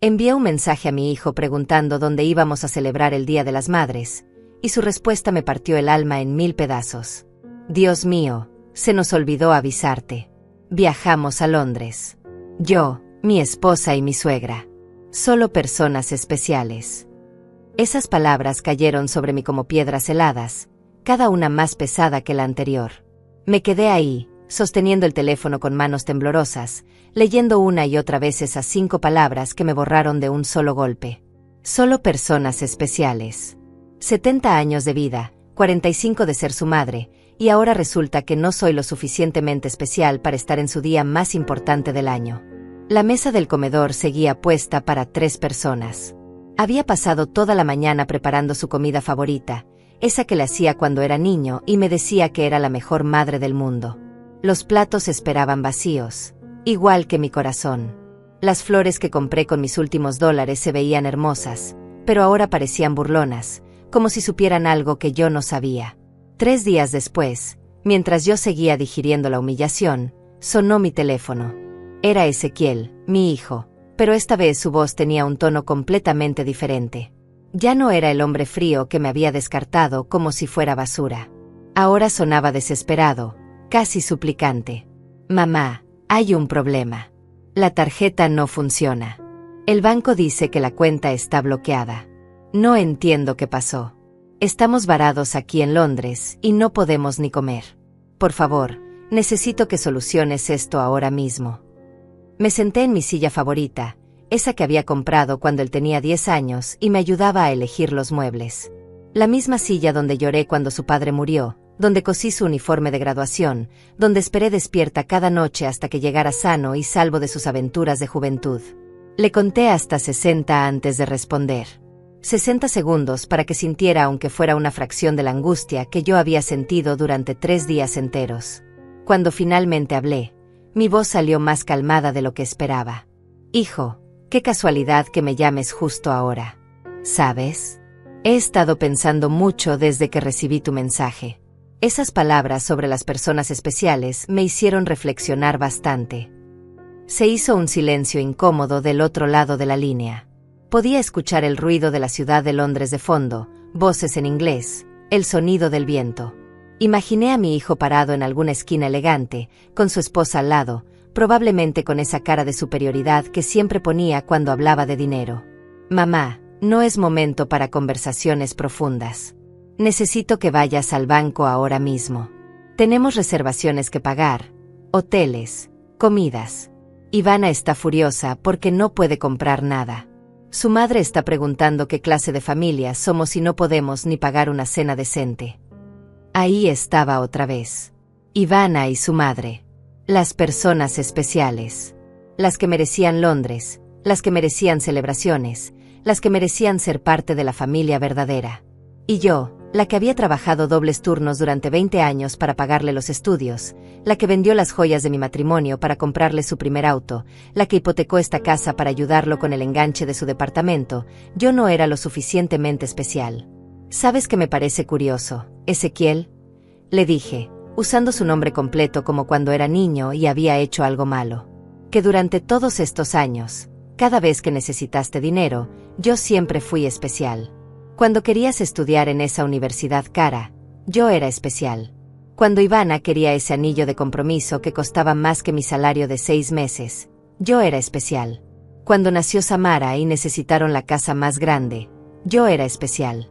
Envié un mensaje a mi hijo preguntando dónde íbamos a celebrar el Día de las Madres, y su respuesta me partió el alma en 1000 pedazos. Dios mío, se nos olvidó avisarte. Viajamos a Londres. Yo, mi esposa y mi suegra. Solo personas especiales. Esas palabras cayeron sobre mí como piedras heladas, cada una más pesada que la anterior. Me quedé ahí, sosteniendo el teléfono con manos temblorosas, leyendo una y otra vez esas 5 palabras que me borraron de un solo golpe. Solo personas especiales. 70 años de vida, 45 de ser su madre, y ahora resulta que no soy lo suficientemente especial para estar en su día más importante del año. La mesa del comedor seguía puesta para 3 personas. Había pasado toda la mañana preparando su comida favorita, esa que le hacía cuando era niño y me decía que era la mejor madre del mundo. Los platos esperaban vacíos, igual que mi corazón. Las flores que compré con mis últimos $, se veían hermosas, pero ahora parecían burlonas, como si supieran algo que yo no sabía. 3 días después, mientras yo seguía digiriendo la humillación, sonó mi teléfono. Era Ezequiel, mi hijo, pero esta vez su voz tenía un tono completamente diferente. Ya no era el hombre frío que me había descartado como si fuera basura. Ahora sonaba desesperado, casi suplicante. Mamá, hay un problema. La tarjeta no funciona. El banco dice que la cuenta está bloqueada. No entiendo qué pasó. Estamos varados aquí en Londres y no podemos ni comer. Por favor, necesito que soluciones esto ahora mismo. Me senté en mi silla favorita, esa que había comprado cuando él tenía 10 años y me ayudaba a elegir los muebles. La misma silla donde lloré cuando su padre murió, donde cosí su uniforme de graduación, donde esperé despierta cada noche hasta que llegara sano y salvo de sus aventuras de juventud. Le conté hasta 60 antes de responder. 60 segundos para que sintiera aunque fuera una fracción de la angustia que yo había sentido durante 3 días enteros. Cuando finalmente hablé, mi voz salió más calmada de lo que esperaba. Hijo, qué casualidad que me llames justo ahora. ¿Sabes? He estado pensando mucho desde que recibí tu mensaje. Esas palabras sobre las personas especiales me hicieron reflexionar bastante. Se hizo un silencio incómodo del otro lado de la línea. Podía escuchar el ruido de la ciudad de Londres de fondo, voces en inglés, el sonido del viento. Imaginé a mi hijo parado en alguna esquina elegante, con su esposa al lado, probablemente con esa cara de superioridad que siempre ponía cuando hablaba de dinero. Mamá, no es momento para conversaciones profundas. Necesito que vayas al banco ahora mismo. Tenemos reservaciones que pagar, hoteles, comidas. Ivana está furiosa porque no puede comprar nada. Su madre está preguntando qué clase de familia somos y no podemos ni pagar una cena decente. Ahí estaba otra vez. Ivana y su madre. Las personas especiales. Las que merecían Londres, las que merecían celebraciones, las que merecían ser parte de la familia verdadera. Y yo, la que había trabajado dobles turnos durante 20 años para pagarle los estudios, la que vendió las joyas de mi matrimonio para comprarle su primer auto, la que hipotecó esta casa para ayudarlo con el enganche de su departamento, yo no era lo suficientemente especial. ¿Sabes qué me parece curioso, Ezequiel? Le dije, usando su nombre completo como cuando era niño y había hecho algo malo. Que durante todos estos años, cada vez que necesitaste dinero, yo siempre fui especial. Cuando querías estudiar en esa universidad cara, yo era especial. Cuando Ivana quería ese anillo de compromiso que costaba más que mi salario de 6 meses, yo era especial. Cuando nació Samara y necesitaron la casa más grande, yo era especial.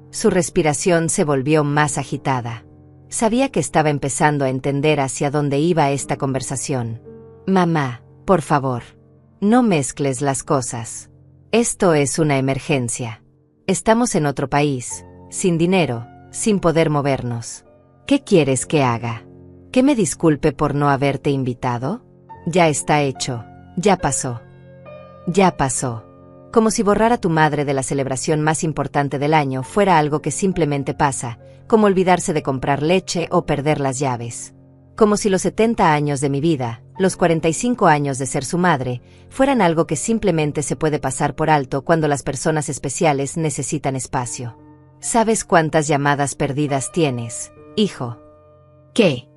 Su respiración se volvió más agitada. Sabía que estaba empezando a entender hacia dónde iba esta conversación. Mamá, por favor, no mezcles las cosas. Esto es una emergencia. Estamos en otro país, sin dinero, sin poder movernos. ¿Qué quieres que haga? ¿Que me disculpe por no haberte invitado? Ya está hecho, ya pasó. Ya pasó. Como si borrar a tu madre de la celebración más importante del año fuera algo que simplemente pasa, como olvidarse de comprar leche o perder las llaves. Como si los 70 años de mi vida, los 45 años de ser su madre, fueran algo que simplemente se puede pasar por alto cuando las personas especiales necesitan espacio. ¿Sabes cuántas llamadas perdidas tienes, hijo? ¿Qué?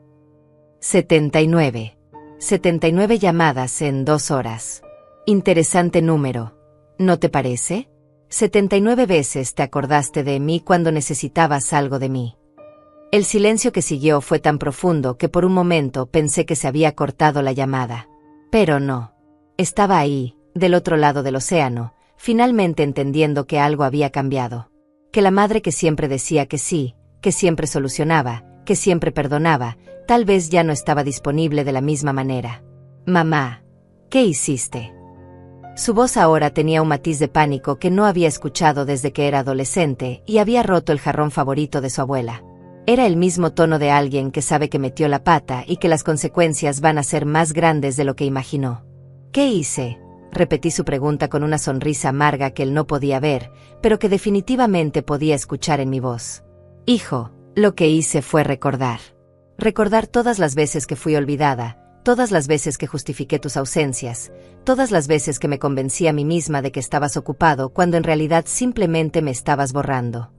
79. 79 llamadas en 2 horas. Interesante número, ¿No te parece? 79 veces te acordaste de mí cuando necesitabas algo de mí. El silencio que siguió fue tan profundo que por un momento pensé que se había cortado la llamada. Pero no. Estaba ahí, del otro lado del océano, finalmente entendiendo que algo había cambiado. Que la madre que siempre decía que sí, que siempre solucionaba, que siempre perdonaba, tal vez ya no estaba disponible de la misma manera. Mamá, ¿qué hiciste? Su voz ahora tenía un matiz de pánico que no había escuchado desde que era adolescente y había roto el jarrón favorito de su abuela. Era el mismo tono de alguien que sabe que metió la pata y que las consecuencias van a ser más grandes de lo que imaginó. ¿Qué hice? Repetí su pregunta con una sonrisa amarga que él no podía ver, pero que definitivamente podía escuchar en mi voz. Hijo, lo que hice fue recordar. Recordar todas las veces que fui olvidada, todas las veces que justifiqué tus ausencias, todas las veces que me convencí a mí misma de que estabas ocupado cuando en realidad simplemente me estabas borrando.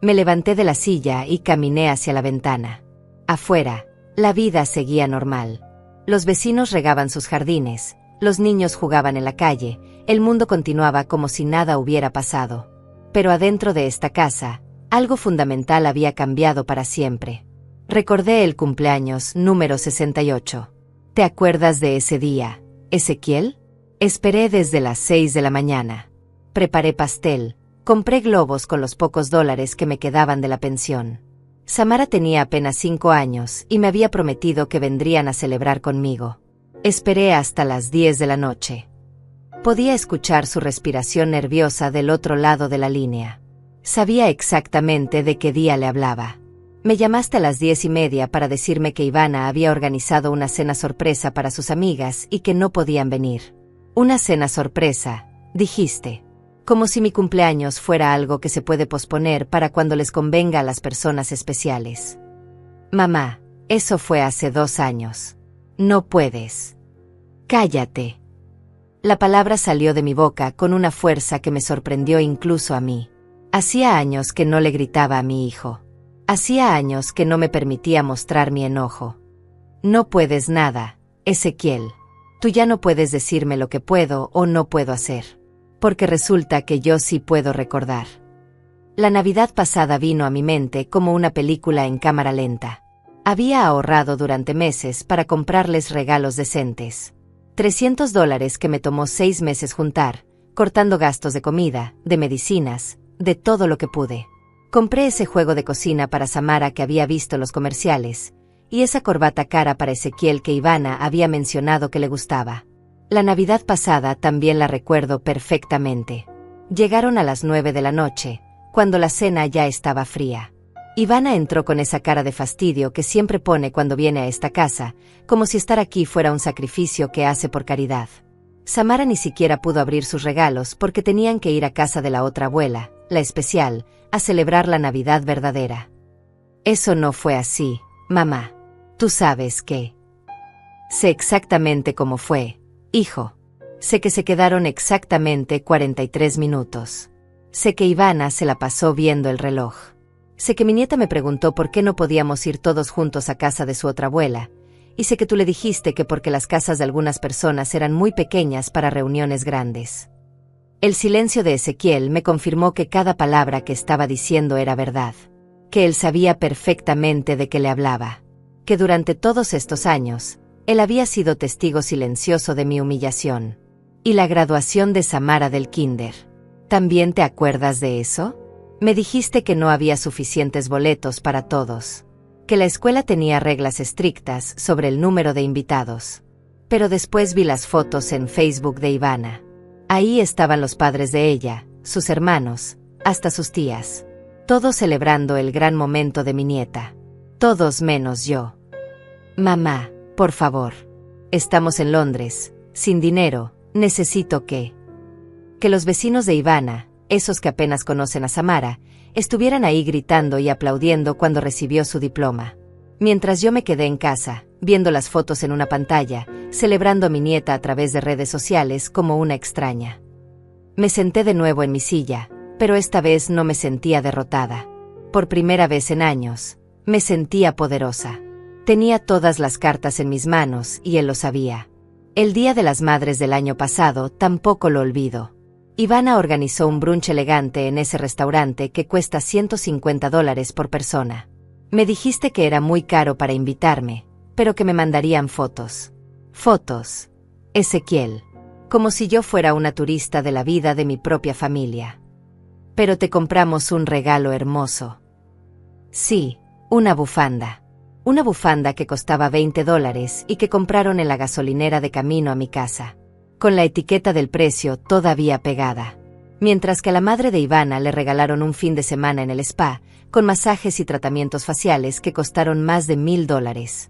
Me levanté de la silla y caminé hacia la ventana. Afuera, la vida seguía normal. Los vecinos regaban sus jardines, los niños jugaban en la calle, el mundo continuaba como si nada hubiera pasado. Pero adentro de esta casa, algo fundamental había cambiado para siempre. Recordé el cumpleaños número 68. ¿Te acuerdas de ese día, Ezequiel? Esperé desde las 6 de la mañana. Preparé pastel. Compré globos con los pocos dólares que me quedaban de la pensión. Samara tenía apenas 5 años y me había prometido que vendrían a celebrar conmigo. Esperé hasta las 10 de la noche. Podía escuchar su respiración nerviosa del otro lado de la línea. Sabía exactamente de qué día le hablaba. Me llamaste a las 10:30 para decirme que Ivana había organizado una cena sorpresa para sus amigas y que no podían venir. Una cena sorpresa, dijiste. Como si mi cumpleaños fuera algo que se puede posponer para cuando les convenga a las personas especiales. Mamá, eso fue hace 2 años. No puedes. Cállate. La palabra salió de mi boca con una fuerza que me sorprendió incluso a mí. Hacía años que no le gritaba a mi hijo. Hacía años que no me permitía mostrar mi enojo. No puedes nada, Ezequiel. Tú ya no puedes decirme lo que puedo o no puedo hacer. Porque resulta que yo sí puedo recordar. La Navidad pasada vino a mi mente como una película en cámara lenta. Había ahorrado durante meses para comprarles regalos decentes. $300 que me tomó 6 meses juntar, cortando gastos de comida, de medicinas, de todo lo que pude. Compré ese juego de cocina para Samara que había visto los comerciales, y esa corbata cara para Ezequiel que Ivana había mencionado que le gustaba. La Navidad pasada también la recuerdo perfectamente. Llegaron a las 9 de la noche, cuando la cena ya estaba fría. Ivana entró con esa cara de fastidio que siempre pone cuando viene a esta casa, como si estar aquí fuera un sacrificio que hace por caridad. Samara ni siquiera pudo abrir sus regalos porque tenían que ir a casa de la otra abuela, la especial, a celebrar la Navidad verdadera. Eso no fue así, mamá. Tú sabes que... Sé exactamente cómo fue. Hijo, sé que se quedaron exactamente 43 minutos. Sé que Ivana se la pasó viendo el reloj. Sé que mi nieta me preguntó por qué no podíamos ir todos juntos a casa de su otra abuela, y sé que tú le dijiste que porque las casas de algunas personas eran muy pequeñas para reuniones grandes. El silencio de Ezequiel me confirmó que cada palabra que estaba diciendo era verdad, que él sabía perfectamente de qué le hablaba, que durante todos estos años, él había sido testigo silencioso de mi humillación. Y la graduación de Samara del kinder. ¿También te acuerdas de eso? Me dijiste que no había suficientes boletos para todos. Que la escuela tenía reglas estrictas sobre el número de invitados. Pero después vi las fotos en Facebook de Ivana. Ahí estaban los padres de ella, sus hermanos, hasta sus tías. Todos celebrando el gran momento de mi nieta. Todos menos yo. Mamá. Por favor. Estamos en Londres, sin dinero, necesito que los vecinos de Ivana, esos que apenas conocen a Samara, estuvieran ahí gritando y aplaudiendo cuando recibió su diploma. Mientras yo me quedé en casa, viendo las fotos en una pantalla, celebrando a mi nieta a través de redes sociales como una extraña. Me senté de nuevo en mi silla, pero esta vez no me sentía derrotada. Por primera vez en años, me sentía poderosa. Tenía todas las cartas en mis manos y él lo sabía. El Día de las Madres del año pasado tampoco lo olvido. Ivana organizó un brunch elegante en ese restaurante que cuesta $150 por persona. Me dijiste que era muy caro para invitarme, pero que me mandarían fotos. Fotos. Ezequiel. Como si yo fuera una turista de la vida de mi propia familia. Pero te compramos un regalo hermoso. Sí, una bufanda. Una bufanda que costaba $20 y que compraron en la gasolinera de camino a mi casa, con la etiqueta del precio todavía pegada. Mientras que a la madre de Ivana le regalaron un fin de semana en el spa, con masajes y tratamientos faciales que costaron más de $1000.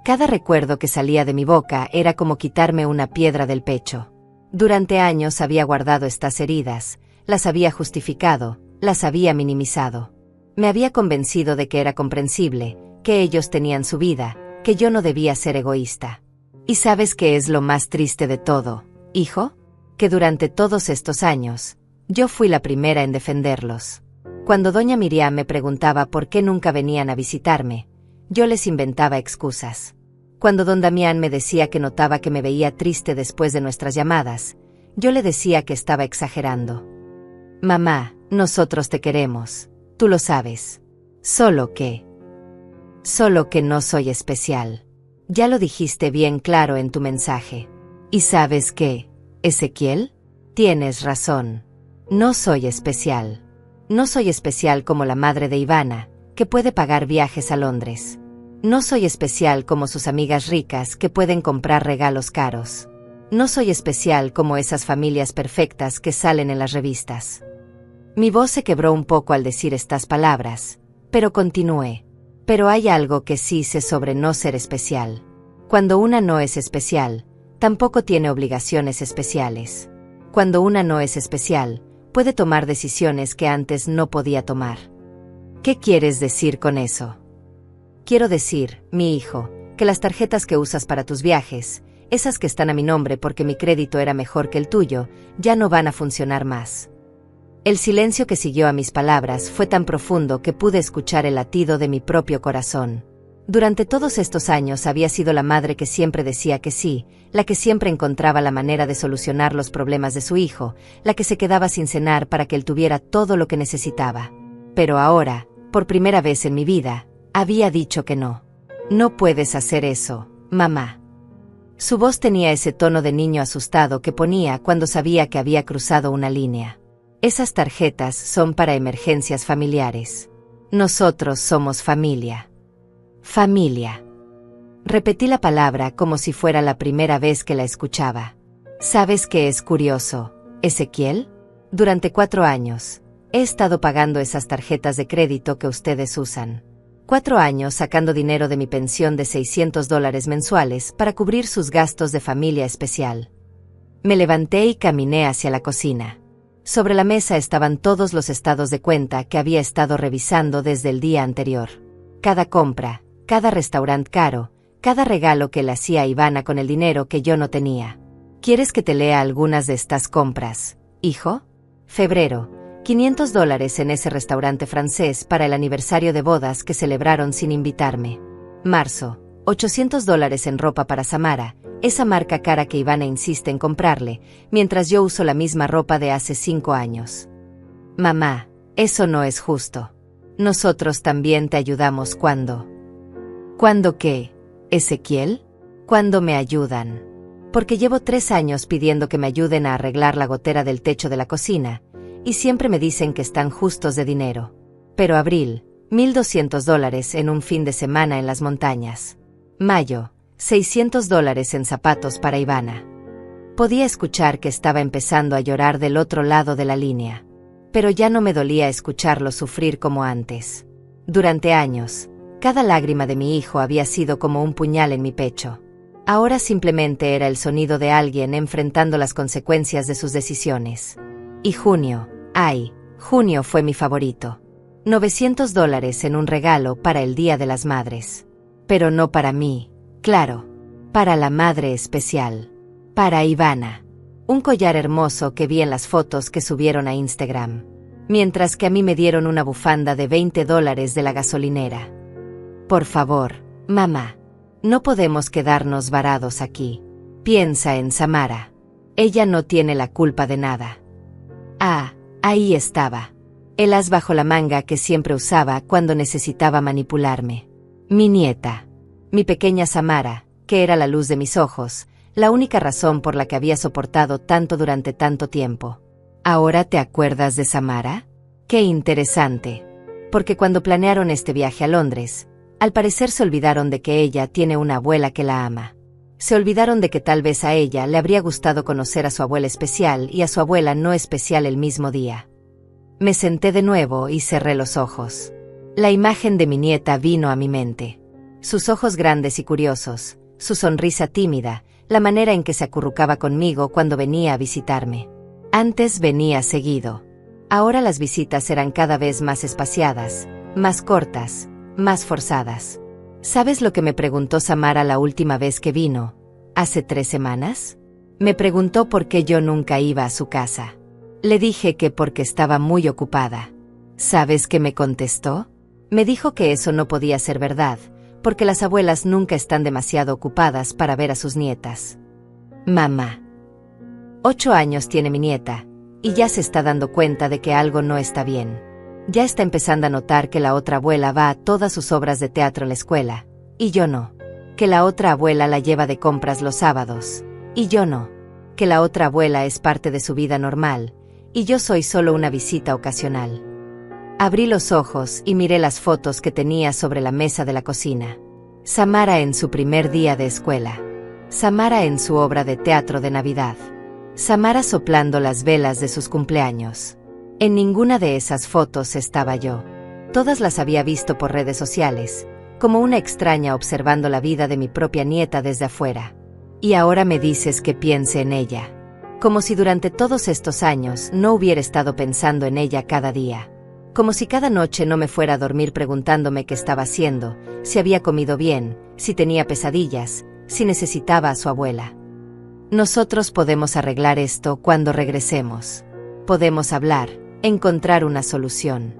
Cada recuerdo que salía de mi boca era como quitarme una piedra del pecho. Durante años había guardado estas heridas, las había justificado, las había minimizado. Me había convencido de que era comprensible, que ellos tenían su vida, que yo no debía ser egoísta. ¿Y sabes qué es lo más triste de todo, hijo? Que durante todos estos años, yo fui la primera en defenderlos. Cuando doña Miriam me preguntaba por qué nunca venían a visitarme, yo les inventaba excusas. Cuando don Damián me decía que notaba que me veía triste después de nuestras llamadas, yo le decía que estaba exagerando. Mamá, nosotros te queremos, tú lo sabes. Solo que no soy especial. Ya lo dijiste bien claro en tu mensaje. ¿Y sabes qué, Ezequiel? Tienes razón. No soy especial. No soy especial como la madre de Ivana, que puede pagar viajes a Londres. No soy especial como sus amigas ricas que pueden comprar regalos caros. No soy especial como esas familias perfectas que salen en las revistas. Mi voz se quebró un poco al decir estas palabras, pero continué. Pero hay algo que sí sé sobre no ser especial. Cuando una no es especial, tampoco tiene obligaciones especiales. Cuando una no es especial, puede tomar decisiones que antes no podía tomar. ¿Qué quieres decir con eso? Quiero decir, mi hijo, que las tarjetas que usas para tus viajes, esas que están a mi nombre porque mi crédito era mejor que el tuyo, ya no van a funcionar más. El silencio que siguió a mis palabras fue tan profundo que pude escuchar el latido de mi propio corazón. Durante todos estos años había sido la madre que siempre decía que sí, la que siempre encontraba la manera de solucionar los problemas de su hijo, la que se quedaba sin cenar para que él tuviera todo lo que necesitaba. Pero ahora, por primera vez en mi vida, había dicho que no. No puedes hacer eso, mamá. Su voz tenía ese tono de niño asustado que ponía cuando sabía que había cruzado una línea. Esas tarjetas son para emergencias familiares. Nosotros somos familia. Familia. Repetí la palabra como si fuera la primera vez que la escuchaba. ¿Sabes qué es curioso, Ezequiel? Durante 4 años, he estado pagando esas tarjetas de crédito que ustedes usan. 4 años sacando dinero de mi pensión de $600 mensuales para cubrir sus gastos de familia especial. Me levanté y caminé hacia la cocina. Sobre la mesa estaban todos los estados de cuenta que había estado revisando desde el día anterior. Cada compra, cada restaurante caro, cada regalo que le hacía a Ivana con el dinero que yo no tenía. ¿Quieres que te lea algunas de estas compras, hijo? Febrero, $500 en ese restaurante francés para el aniversario de bodas que celebraron sin invitarme. Marzo, $800 en ropa para Samara, esa marca cara que Ivana insiste en comprarle, mientras yo uso la misma ropa de hace 5 años. Mamá, eso no es justo. Nosotros también te ayudamos cuando. ¿Cuándo qué, Ezequiel? ¿Cuándo me ayudan? Porque llevo 3 años pidiendo que me ayuden a arreglar la gotera del techo de la cocina, y siempre me dicen que están justos de dinero. Pero abril, $1200 en un fin de semana en las montañas. Mayo, $600 en zapatos para Ivana. Podía escuchar que estaba empezando a llorar del otro lado de la línea. Pero ya no me dolía escucharlo sufrir como antes. Durante años, cada lágrima de mi hijo había sido como un puñal en mi pecho. Ahora simplemente era el sonido de alguien enfrentando las consecuencias de sus decisiones. Y junio, junio fue mi favorito. $900 en un regalo para el Día de las Madres. Pero no para mí. Claro, para la madre especial. Para Ivana. Un collar hermoso que vi en las fotos que subieron a Instagram. Mientras que a mí me dieron una bufanda de $20 de la gasolinera. Por favor, mamá. No podemos quedarnos varados aquí. Piensa en Samara. Ella no tiene la culpa de nada. Ah, ahí estaba. El as bajo la manga que siempre usaba cuando necesitaba manipularme. Mi nieta. Mi pequeña Samara, que era la luz de mis ojos, la única razón por la que había soportado tanto durante tanto tiempo. ¿Ahora te acuerdas de Samara? Qué interesante. Porque cuando planearon este viaje a Londres, al parecer se olvidaron de que ella tiene una abuela que la ama. Se olvidaron de que tal vez a ella le habría gustado conocer a su abuela especial y a su abuela no especial el mismo día. Me senté de nuevo y cerré los ojos. La imagen de mi nieta vino a mi mente. Sus ojos grandes y curiosos, su sonrisa tímida, la manera en que se acurrucaba conmigo cuando venía a visitarme. Antes venía seguido. Ahora las visitas eran cada vez más espaciadas, más cortas, más forzadas. ¿Sabes lo que me preguntó Samara la última vez que vino? ¿Hace 3 semanas? Me preguntó por qué yo nunca iba a su casa. Le dije que porque estaba muy ocupada. ¿Sabes qué me contestó? Me dijo que eso no podía ser verdad, porque las abuelas nunca están demasiado ocupadas para ver a sus nietas. Mamá. 8 años tiene mi nieta, y ya se está dando cuenta de que algo no está bien. Ya está empezando a notar que la otra abuela va a todas sus obras de teatro en la escuela, y yo no. Que la otra abuela la lleva de compras los sábados, y yo no. Que la otra abuela es parte de su vida normal, y yo soy solo una visita ocasional. Abrí los ojos y miré las fotos que tenía sobre la mesa de la cocina. Samara en su primer día de escuela. Samara en su obra de teatro de Navidad. Samara soplando las velas de sus cumpleaños. En ninguna de esas fotos estaba yo. Todas las había visto por redes sociales, como una extraña observando la vida de mi propia nieta desde afuera. Y ahora me dices que piense en ella. Como si durante todos estos años no hubiera estado pensando en ella cada día. Como si cada noche no me fuera a dormir preguntándome qué estaba haciendo, si había comido bien, si tenía pesadillas, si necesitaba a su abuela. Nosotros podemos arreglar esto cuando regresemos. Podemos hablar, encontrar una solución.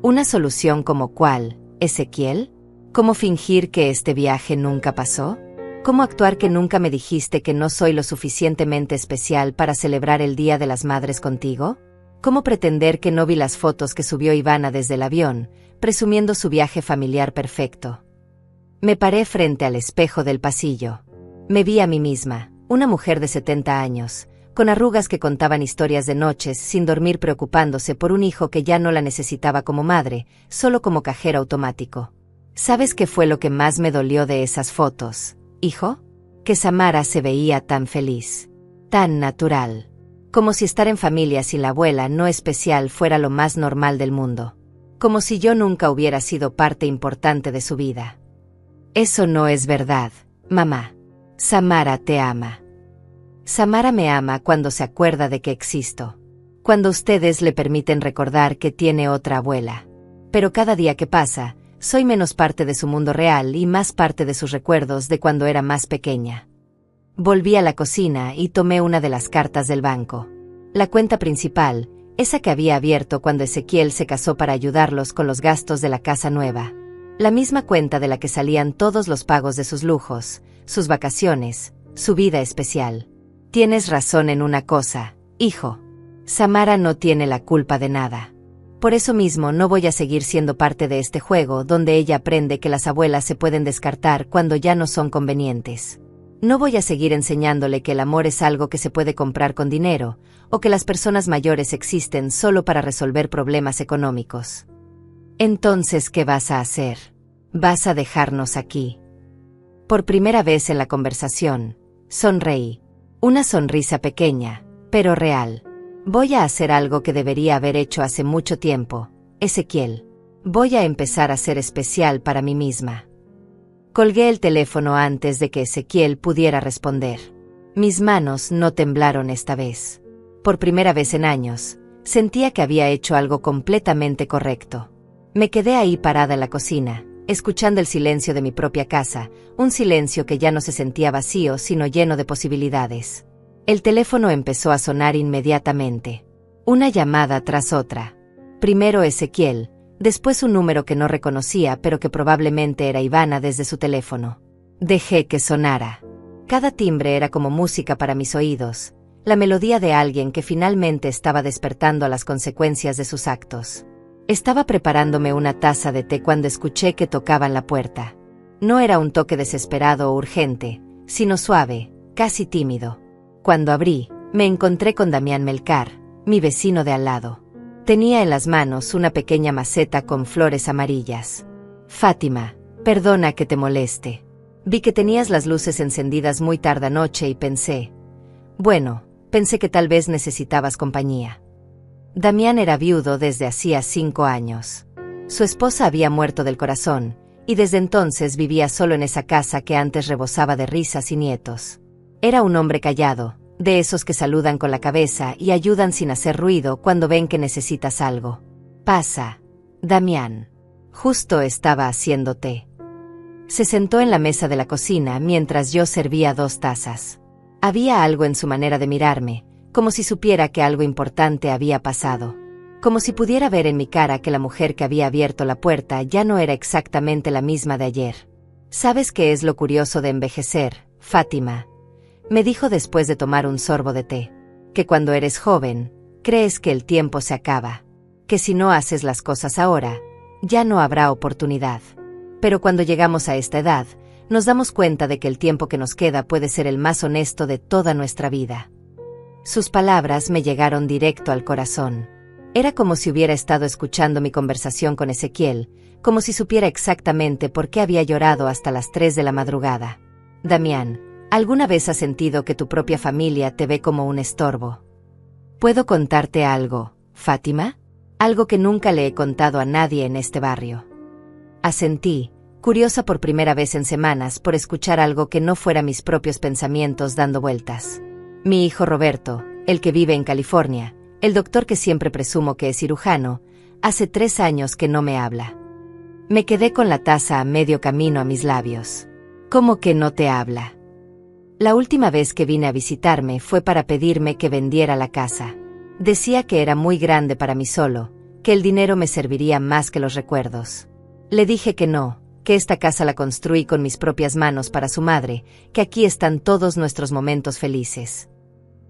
¿Una solución como cuál, Ezequiel? ¿Cómo fingir que este viaje nunca pasó? ¿Cómo actuar que nunca me dijiste que no soy lo suficientemente especial para celebrar el Día de las Madres contigo? ¿Cómo pretender que no vi las fotos que subió Ivana desde el avión, presumiendo su viaje familiar perfecto? Me paré frente al espejo del pasillo. Me vi a mí misma, una mujer de 70 años, con arrugas que contaban historias de noches sin dormir preocupándose por un hijo que ya no la necesitaba como madre, solo como cajero automático. ¿Sabes qué fue lo que más me dolió de esas fotos, hijo? Que Samara se veía tan feliz, tan natural. Como si estar en familia sin la abuela no especial fuera lo más normal del mundo. Como si yo nunca hubiera sido parte importante de su vida. Eso no es verdad, mamá. Samara te ama. Samara me ama cuando se acuerda de que existo. Cuando ustedes le permiten recordar que tiene otra abuela. Pero cada día que pasa, soy menos parte de su mundo real y más parte de sus recuerdos de cuando era más pequeña. Volví a la cocina y tomé una de las cartas del banco. La cuenta principal, esa que había abierto cuando Ezequiel se casó para ayudarlos con los gastos de la casa nueva. La misma cuenta de la que salían todos los pagos de sus lujos, sus vacaciones, su vida especial. Tienes razón en una cosa, hijo. Samara no tiene la culpa de nada. Por eso mismo no voy a seguir siendo parte de este juego donde ella aprende que las abuelas se pueden descartar cuando ya no son convenientes. No voy a seguir enseñándole que el amor es algo que se puede comprar con dinero, o que las personas mayores existen solo para resolver problemas económicos. Entonces, ¿qué vas a hacer? ¿Vas a dejarnos aquí? Por primera vez en la conversación, sonreí. Una sonrisa pequeña, pero real. Voy a hacer algo que debería haber hecho hace mucho tiempo, Ezequiel. Voy a empezar a ser especial para mí misma. Colgué el teléfono antes de que Ezequiel pudiera responder. Mis manos no temblaron esta vez. Por primera vez en años, sentía que había hecho algo completamente correcto. Me quedé ahí parada en la cocina, escuchando el silencio de mi propia casa, un silencio que ya no se sentía vacío sino lleno de posibilidades. El teléfono empezó a sonar inmediatamente. Una llamada tras otra. Primero Ezequiel, después un número que no reconocía pero que probablemente era Ivana desde su teléfono. Dejé que sonara. Cada timbre era como música para mis oídos. la melodía de alguien que finalmente estaba despertando a las consecuencias de sus actos. Estaba preparándome una taza de té cuando escuché que tocaban la puerta. No era un toque desesperado o urgente, sino suave, casi tímido. Cuando abrí, me encontré con Damián Melcar, mi vecino de al lado. Tenía en las manos una pequeña maceta con flores amarillas. Fátima, perdona que te moleste. Vi que tenías las luces encendidas muy tarde anoche y pensé que tal vez necesitabas compañía. Damián era viudo desde hacía 5 años. Su esposa había muerto del corazón, y desde entonces vivía solo en esa casa que antes rebosaba de risas y nietos. Era un hombre callado, de esos que saludan con la cabeza y ayudan sin hacer ruido cuando ven que necesitas algo. Pasa, Damián. Justo estaba haciendo té. Se sentó en la mesa de la cocina mientras yo servía 2 tazas. Había algo en su manera de mirarme, como si supiera que algo importante había pasado. Como si pudiera ver en mi cara que la mujer que había abierto la puerta ya no era exactamente la misma de ayer. ¿Sabes qué es lo curioso de envejecer, Fátima?, me dijo después de tomar un sorbo de té. Que cuando eres joven, crees que el tiempo se acaba. Que si no haces las cosas ahora, ya no habrá oportunidad. Pero cuando llegamos a esta edad, nos damos cuenta de que el tiempo que nos queda puede ser el más honesto de toda nuestra vida. Sus palabras me llegaron directo al corazón. Era como si hubiera estado escuchando mi conversación con Ezequiel, como si supiera exactamente por qué había llorado hasta las 3 de la madrugada. Damián, ¿alguna vez has sentido que tu propia familia te ve como un estorbo? ¿Puedo contarte algo, Fátima? Algo que nunca le he contado a nadie en este barrio. Asentí, curiosa por primera vez en semanas por escuchar algo que no fuera mis propios pensamientos dando vueltas. Mi hijo Roberto, el que vive en California, el doctor que siempre presumo que es cirujano, hace 3 años que no me habla. Me quedé con la taza a medio camino a mis labios. ¿Cómo que no te habla? La última vez que vine a visitarme fue para pedirme que vendiera la casa. Decía que era muy grande para mí solo, que el dinero me serviría más que los recuerdos. Le dije que no, que esta casa la construí con mis propias manos para su madre, que aquí están todos nuestros momentos felices.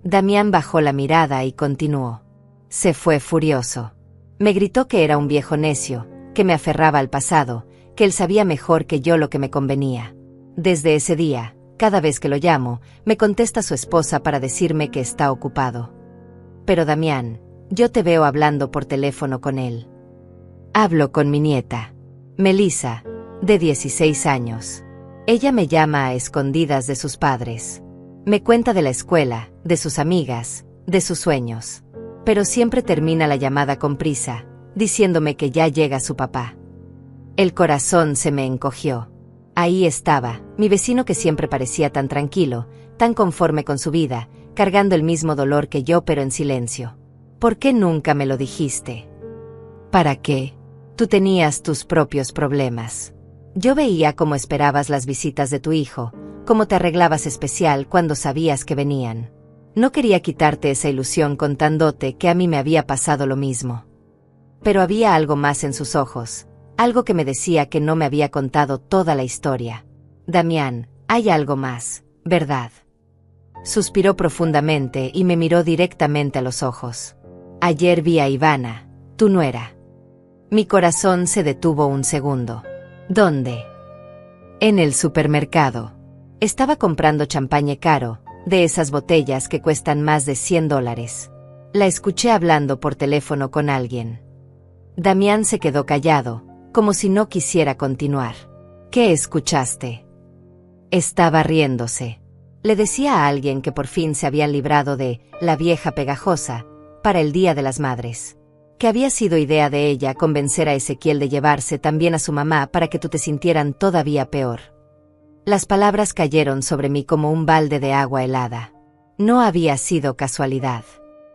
Damián bajó la mirada y continuó. Se fue furioso. Me gritó que era un viejo necio, que me aferraba al pasado, que él sabía mejor que yo lo que me convenía. Desde ese día, cada vez que lo llamo, me contesta su esposa para decirme que está ocupado. Pero Damián, yo te veo hablando por teléfono con él. Hablo con mi nieta, Melissa, de 16 años. Ella me llama a escondidas de sus padres. Me cuenta de la escuela, de sus amigas, de sus sueños. Pero siempre termina la llamada con prisa, diciéndome que ya llega su papá. El corazón se me encogió. Ahí estaba, mi vecino que siempre parecía tan tranquilo, tan conforme con su vida, cargando el mismo dolor que yo pero en silencio. ¿Por qué nunca me lo dijiste? ¿Para qué? Tú tenías tus propios problemas. Yo veía cómo esperabas las visitas de tu hijo, cómo te arreglabas especial cuando sabías que venían. No quería quitarte esa ilusión contándote que a mí me había pasado lo mismo. Pero había algo más en sus ojos, algo que me decía que no me había contado toda la historia. Damián, hay algo más, ¿verdad? Suspiró profundamente y me miró directamente a los ojos. Ayer vi a Ivana, tu nuera. Mi corazón se detuvo un segundo. ¿Dónde? En el supermercado. Estaba comprando champaña caro, de esas botellas que cuestan más de $100. La escuché hablando por teléfono con alguien. Damián se quedó callado, como si no quisiera continuar. ¿Qué escuchaste? Estaba riéndose. Le decía a alguien que por fin se habían librado de la vieja pegajosa para el Día de las Madres. Que había sido idea de ella convencer a Ezequiel de llevarse también a su mamá para que tú te sintieran todavía peor. Las palabras cayeron sobre mí como un balde de agua helada. No había sido casualidad.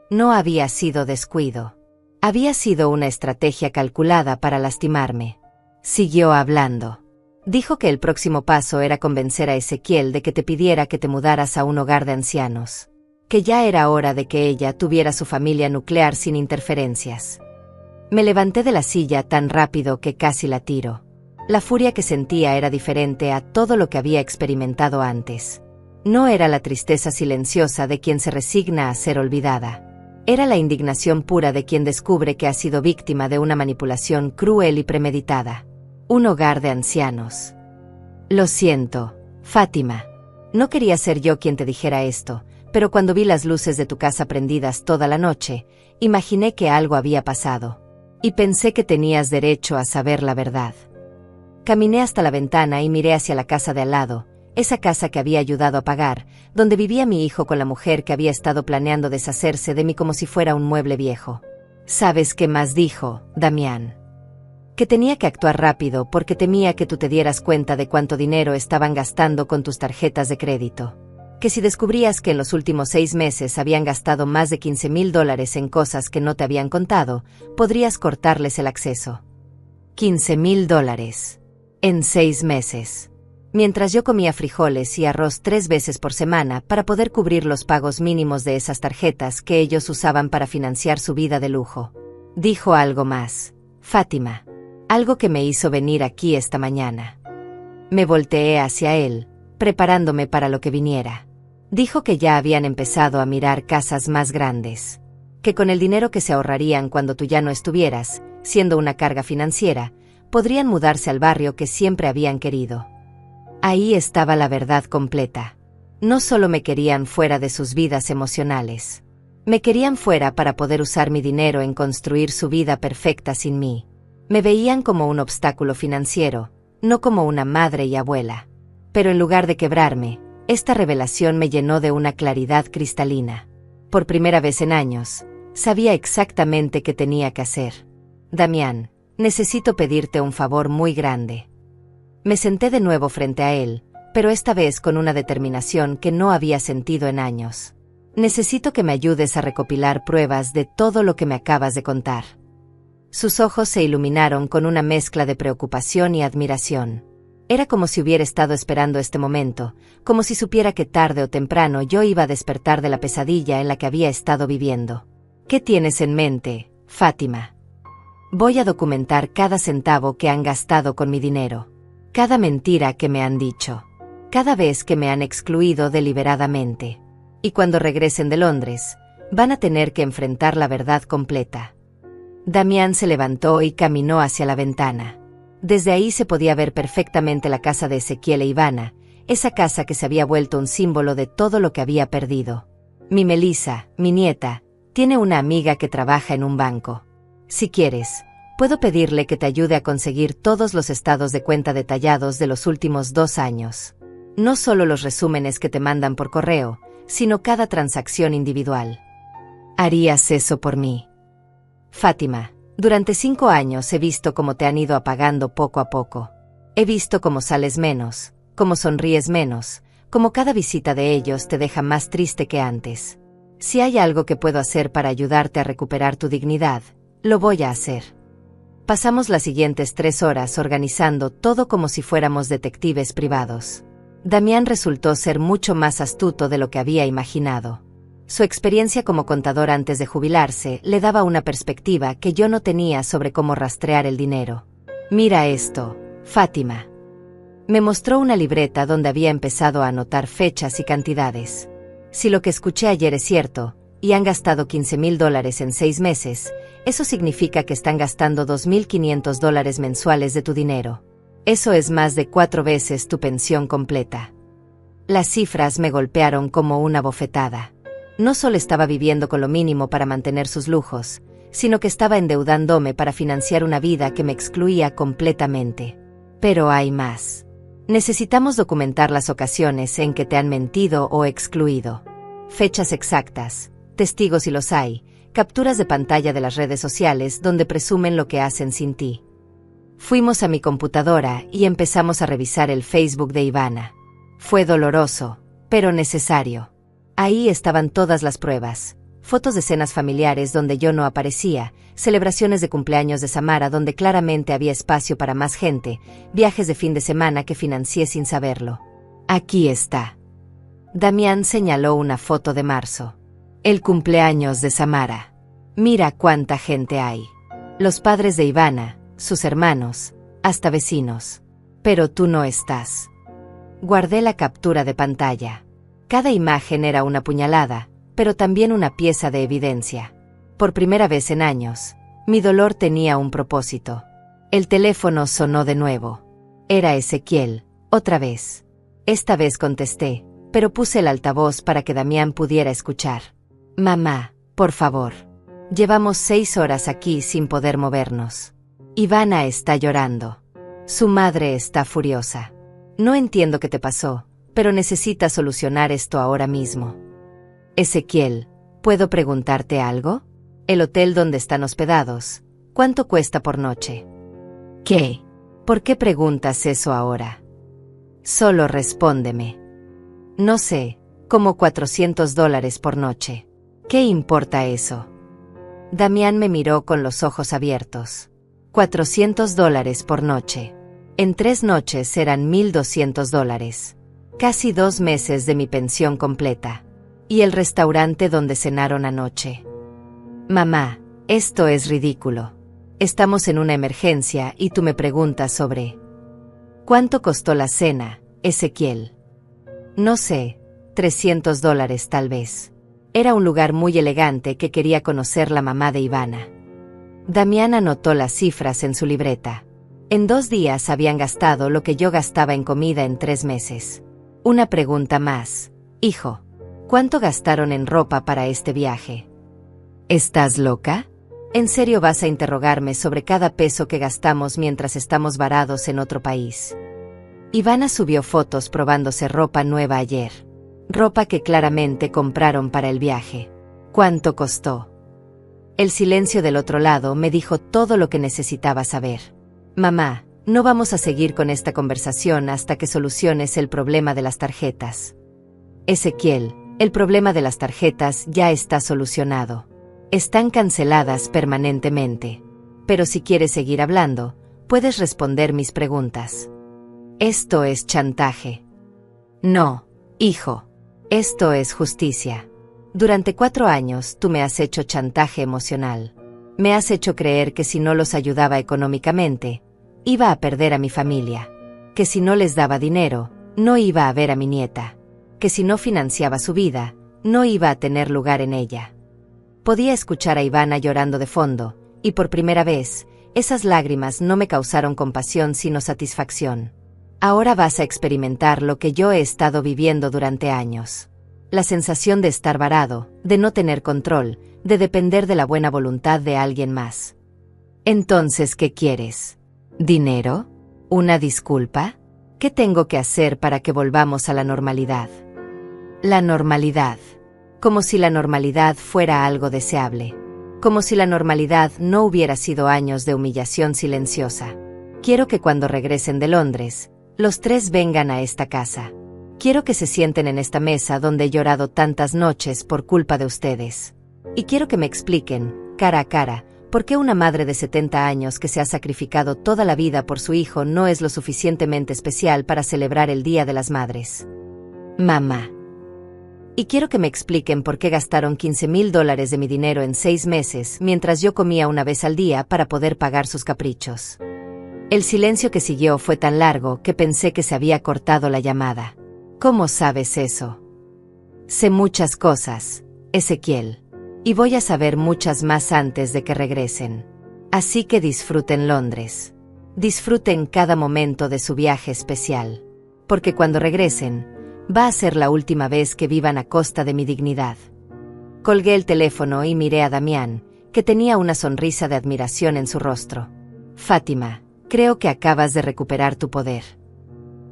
No había sido descuido. Había sido una estrategia calculada para lastimarme. Siguió hablando. Dijo que el próximo paso era convencer a Ezequiel de que te pidiera que te mudaras a un hogar de ancianos. Que ya era hora de que ella tuviera su familia nuclear sin interferencias. Me levanté de la silla tan rápido que casi la tiro. La furia que sentía era diferente a todo lo que había experimentado antes. No era la tristeza silenciosa de quien se resigna a ser olvidada. Era la indignación pura de quien descubre que ha sido víctima de una manipulación cruel y premeditada. Un hogar de ancianos. Lo siento, Fátima. No quería ser yo quien te dijera esto, pero cuando vi las luces de tu casa prendidas toda la noche, imaginé que algo había pasado. Y pensé que tenías derecho a saber la verdad. Caminé hasta la ventana y miré hacia la casa de al lado, esa casa que había ayudado a pagar, donde vivía mi hijo con la mujer que había estado planeando deshacerse de mí como si fuera un mueble viejo. ¿Sabes qué más dijo, Damián? Que tenía que actuar rápido porque temía que tú te dieras cuenta de cuánto dinero estaban gastando con tus tarjetas de crédito. Que si descubrías que en los últimos 6 meses habían gastado más de $15,000 en cosas que no te habían contado, podrías cortarles el acceso. $15,000. En 6 meses. Mientras yo comía frijoles y arroz 3 veces por semana para poder cubrir los pagos mínimos de esas tarjetas que ellos usaban para financiar su vida de lujo. Dijo algo más, Fátima. Algo que me hizo venir aquí esta mañana. Me volteé hacia él, preparándome para lo que viniera. Dijo que ya habían empezado a mirar casas más grandes. Que con el dinero que se ahorrarían cuando tú ya no estuvieras, siendo una carga financiera, podrían mudarse al barrio que siempre habían querido. Ahí estaba la verdad completa. No solo me querían fuera de sus vidas emocionales. Me querían fuera para poder usar mi dinero en construir su vida perfecta sin mí. Me veían como un obstáculo financiero, no como una madre y abuela. Pero en lugar de quebrarme, esta revelación me llenó de una claridad cristalina. Por primera vez en años, sabía exactamente qué tenía que hacer. Damián, necesito pedirte un favor muy grande. Me senté de nuevo frente a él, pero esta vez con una determinación que no había sentido en años. Necesito que me ayudes a recopilar pruebas de todo lo que me acabas de contar. Sus ojos se iluminaron con una mezcla de preocupación y admiración. Era como si hubiera estado esperando este momento, como si supiera que tarde o temprano yo iba a despertar de la pesadilla en la que había estado viviendo. ¿Qué tienes en mente, Fátima? Voy a documentar cada centavo que han gastado con mi dinero. Cada mentira que me han dicho. Cada vez que me han excluido deliberadamente. Y cuando regresen de Londres, van a tener que enfrentar la verdad completa. Damián se levantó y caminó hacia la ventana. Desde ahí se podía ver perfectamente la casa de Ezequiel e Ivana, esa casa que se había vuelto un símbolo de todo lo que había perdido. Mi Melissa, mi nieta, tiene una amiga que trabaja en un banco. Si quieres, puedo pedirle que te ayude a conseguir todos los estados de cuenta detallados de los últimos 2 años. No solo los resúmenes que te mandan por correo, sino cada transacción individual. ¿Harías eso por mí? Fátima, durante 5 años he visto cómo te han ido apagando poco a poco. He visto cómo sales menos, cómo sonríes menos, cómo cada visita de ellos te deja más triste que antes. Si hay algo que puedo hacer para ayudarte a recuperar tu dignidad, lo voy a hacer. Pasamos las siguientes 3 horas organizando todo como si fuéramos detectives privados. Damián resultó ser mucho más astuto de lo que había imaginado. Su experiencia como contador antes de jubilarse le daba una perspectiva que yo no tenía sobre cómo rastrear el dinero. Mira esto, Fátima. Me mostró una libreta donde había empezado a anotar fechas y cantidades. Si lo que escuché ayer es cierto, y han gastado $15,000 en 6 meses, eso significa que están gastando $2,500 mensuales de tu dinero. Eso es más de 4 veces tu pensión completa. Las cifras me golpearon como una bofetada. No solo estaba viviendo con lo mínimo para mantener sus lujos, sino que estaba endeudándome para financiar una vida que me excluía completamente. Pero hay más. Necesitamos documentar las ocasiones en que te han mentido o excluido. Fechas exactas, testigos si los hay, capturas de pantalla de las redes sociales donde presumen lo que hacen sin ti. Fuimos a mi computadora y empezamos a revisar el Facebook de Ivana. Fue doloroso, pero necesario. Ahí estaban todas las pruebas. Fotos de cenas familiares donde yo no aparecía, celebraciones de cumpleaños de Samara donde claramente había espacio para más gente, viajes de fin de semana que financié sin saberlo. Aquí está. Damián señaló una foto de marzo. El cumpleaños de Samara. Mira cuánta gente hay. Los padres de Ivana, sus hermanos, hasta vecinos. Pero tú no estás. Guardé la captura de pantalla. Cada imagen era una puñalada, pero también una pieza de evidencia. Por primera vez en años, mi dolor tenía un propósito. El teléfono sonó de nuevo. Era Ezequiel, otra vez. Esta vez contesté, pero puse el altavoz para que Damián pudiera escuchar. Mamá, por favor. Llevamos 6 horas aquí sin poder movernos. Ivana está llorando. Su madre está furiosa. No entiendo qué te pasó, pero necesitas solucionar esto ahora mismo. Ezequiel, ¿puedo preguntarte algo? El hotel donde están hospedados, ¿cuánto cuesta por noche? ¿Qué? ¿Por qué preguntas eso ahora? Solo respóndeme. No sé, como $400 por noche. ¿Qué importa eso? Damián me miró con los ojos abiertos. $400 por noche. En 3 noches eran $1,200. Casi 2 meses de mi pensión completa. Y el restaurante donde cenaron anoche. Mamá, esto es ridículo. Estamos en una emergencia y tú me preguntas sobre... ¿Cuánto costó la cena, Ezequiel? No sé, $300 tal vez. Era un lugar muy elegante que quería conocer la mamá de Ivana. Damián anotó las cifras en su libreta. En 2 días habían gastado lo que yo gastaba en comida en 3 meses. Una pregunta más. Hijo, ¿cuánto gastaron en ropa para este viaje? ¿Estás loca? ¿En serio vas a interrogarme sobre cada peso que gastamos mientras estamos varados en otro país? Ivana subió fotos probándose ropa nueva ayer. Ropa que claramente compraron para el viaje. ¿Cuánto costó? El silencio del otro lado me dijo todo lo que necesitaba saber. Mamá, no vamos a seguir con esta conversación hasta que soluciones el problema de las tarjetas. Ezequiel, el problema de las tarjetas ya está solucionado. Están canceladas permanentemente. Pero si quieres seguir hablando, puedes responder mis preguntas. Esto es chantaje. No, hijo. Esto es justicia. Durante 4 años tú me has hecho chantaje emocional. Me has hecho creer que si no los ayudaba económicamente, iba a perder a mi familia. Que si no les daba dinero, no iba a ver a mi nieta. Que si no financiaba su vida, no iba a tener lugar en ella. Podía escuchar a Ivana llorando de fondo, y por primera vez, esas lágrimas no me causaron compasión sino satisfacción. Ahora vas a experimentar lo que yo he estado viviendo durante años. La sensación de estar varado, de no tener control, de depender de la buena voluntad de alguien más. Entonces, ¿qué quieres? ¿Dinero? ¿Una disculpa? ¿Qué tengo que hacer para que volvamos a la normalidad? La normalidad. Como si la normalidad fuera algo deseable. Como si la normalidad no hubiera sido años de humillación silenciosa. Quiero que cuando regresen de Londres, los 3 vengan a esta casa. Quiero que se sienten en esta mesa donde he llorado tantas noches por culpa de ustedes. Y quiero que me expliquen, cara a cara, por qué una madre de 70 años que se ha sacrificado toda la vida por su hijo no es lo suficientemente especial para celebrar el Día de las Madres. Mamá. Y quiero que me expliquen por qué gastaron $15,000 de mi dinero en 6 meses mientras yo comía una vez al día para poder pagar sus caprichos. El silencio que siguió fue tan largo que pensé que se había cortado la llamada. ¿Cómo sabes eso? Sé muchas cosas, Ezequiel. Y voy a saber muchas más antes de que regresen. Así que disfruten Londres. Disfruten cada momento de su viaje especial. Porque cuando regresen, va a ser la última vez que vivan a costa de mi dignidad. Colgué el teléfono y miré a Damián, que tenía una sonrisa de admiración en su rostro. Fátima, creo que acabas de recuperar tu poder.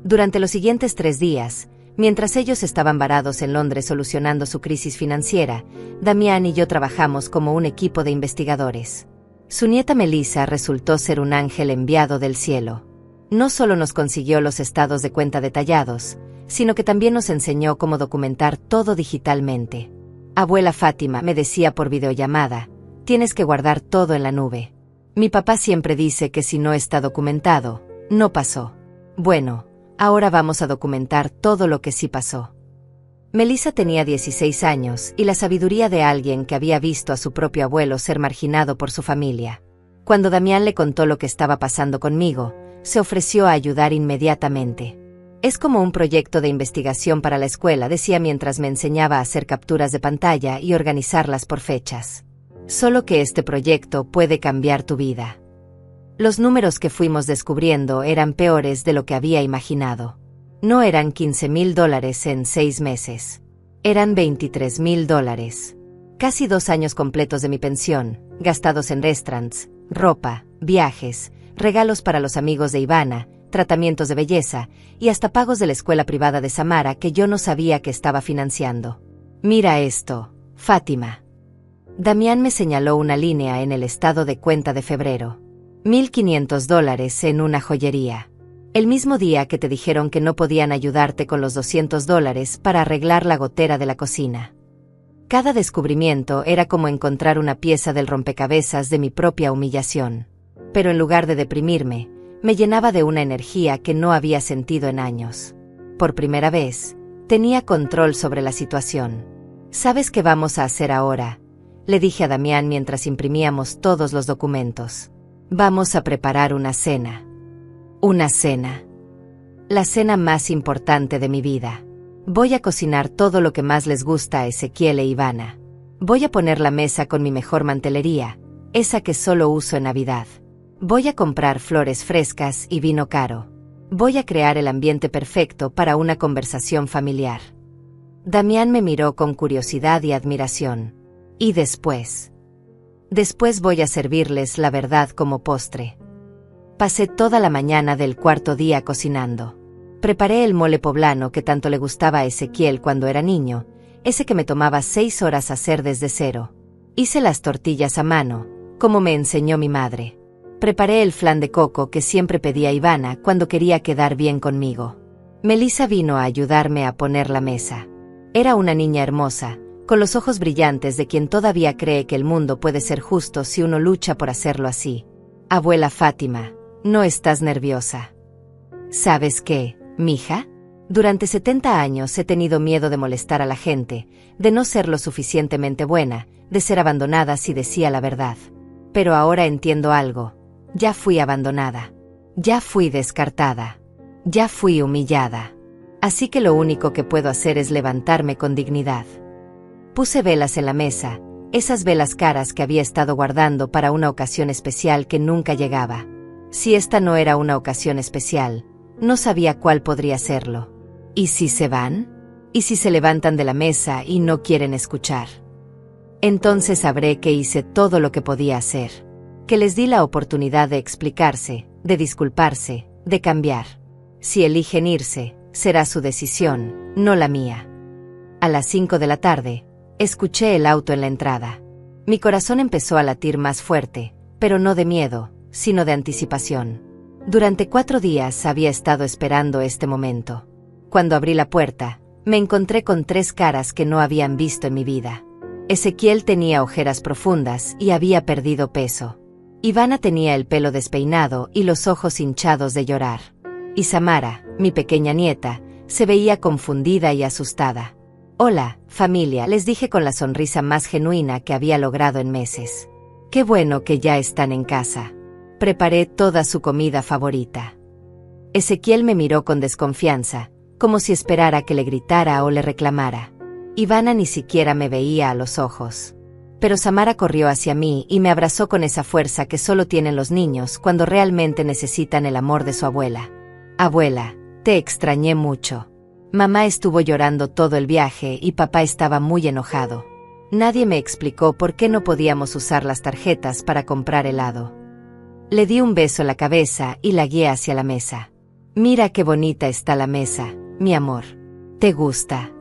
Durante los siguientes 3 días, mientras ellos estaban varados en Londres solucionando su crisis financiera, Damián y yo trabajamos como un equipo de investigadores. Su nieta Melissa resultó ser un ángel enviado del cielo. No solo nos consiguió los estados de cuenta detallados, sino que también nos enseñó cómo documentar todo digitalmente. Abuela Fátima me decía por videollamada, tienes que guardar todo en la nube. Mi papá siempre dice que si no está documentado, no pasó. Bueno, ahora vamos a documentar todo lo que sí pasó. Melissa tenía 16 años y la sabiduría de alguien que había visto a su propio abuelo ser marginado por su familia. Cuando Damián le contó lo que estaba pasando conmigo, se ofreció a ayudar inmediatamente. Es como un proyecto de investigación para la escuela, decía mientras me enseñaba a hacer capturas de pantalla y organizarlas por fechas. Solo que este proyecto puede cambiar tu vida. Los números que fuimos descubriendo eran peores de lo que había imaginado. No eran $15,000 en 6 meses. Eran $23,000. Casi 2 años completos de mi pensión, gastados en restaurants, ropa, viajes, regalos para los amigos de Ivana, tratamientos de belleza y hasta pagos de la escuela privada de Samara que yo no sabía que estaba financiando. Mira esto, Fátima. Damián me señaló una línea en el estado de cuenta de febrero. $1,500 en una joyería. El mismo día que te dijeron que no podían ayudarte con los $200 para arreglar la gotera de la cocina. Cada descubrimiento era como encontrar una pieza del rompecabezas de mi propia humillación. Pero en lugar de deprimirme, me llenaba de una energía que no había sentido en años. Por primera vez, tenía control sobre la situación. ¿Sabes qué vamos a hacer ahora?, le dije a Damián mientras imprimíamos todos los documentos. Vamos a preparar una cena. Una cena. La cena más importante de mi vida. Voy a cocinar todo lo que más les gusta a Ezequiel e Ivana. Voy a poner la mesa con mi mejor mantelería, esa que solo uso en Navidad. Voy a comprar flores frescas y vino caro. Voy a crear el ambiente perfecto para una conversación familiar. Damián me miró con curiosidad y admiración. ¿Y después? Después voy a servirles la verdad como postre. Pasé toda la mañana del cuarto día cocinando. Preparé el mole poblano que tanto le gustaba a Ezequiel cuando era niño, ese que me tomaba 6 horas hacer desde cero. Hice las tortillas a mano, como me enseñó mi madre. Preparé el flan de coco que siempre pedía Ivana cuando quería quedar bien conmigo. Melissa vino a ayudarme a poner la mesa. Era una niña hermosa, con los ojos brillantes de quien todavía cree que el mundo puede ser justo si uno lucha por hacerlo así. Abuela Fátima, ¿no estás nerviosa? ¿Sabes qué, mija? Durante 70 años he tenido miedo de molestar a la gente, de no ser lo suficientemente buena, de ser abandonada si decía la verdad. Pero ahora entiendo algo. Ya fui abandonada. Ya fui descartada. Ya fui humillada. Así que lo único que puedo hacer es levantarme con dignidad. Puse velas en la mesa, esas velas caras que había estado guardando para una ocasión especial que nunca llegaba. Si esta no era una ocasión especial, no sabía cuál podría serlo. ¿Y si se van? ¿Y si se levantan de la mesa y no quieren escuchar? Entonces sabré que hice todo lo que podía hacer. Que les di la oportunidad de explicarse, de disculparse, de cambiar. Si eligen irse, será su decisión, no la mía. A las 5 de la tarde, escuché el auto en la entrada. Mi corazón empezó a latir más fuerte, pero no de miedo, sino de anticipación. Durante 4 días había estado esperando este momento. Cuando abrí la puerta, me encontré con 3 caras que no habían visto en mi vida. Ezequiel tenía ojeras profundas y había perdido peso. Ivana tenía el pelo despeinado y los ojos hinchados de llorar. Y Samara, mi pequeña nieta, se veía confundida y asustada. Hola, familia, les dije con la sonrisa más genuina que había logrado en meses. Qué bueno que ya están en casa. Preparé toda su comida favorita. Ezequiel me miró con desconfianza, como si esperara que le gritara o le reclamara. Ivana ni siquiera me veía a los ojos. Pero Samara corrió hacia mí y me abrazó con esa fuerza que solo tienen los niños cuando realmente necesitan el amor de su abuela. Abuela, te extrañé mucho. Mamá estuvo llorando todo el viaje y papá estaba muy enojado. Nadie me explicó por qué no podíamos usar las tarjetas para comprar helado. Le di un beso en la cabeza y la guié hacia la mesa. Mira qué bonita está la mesa, mi amor. ¿Te gusta?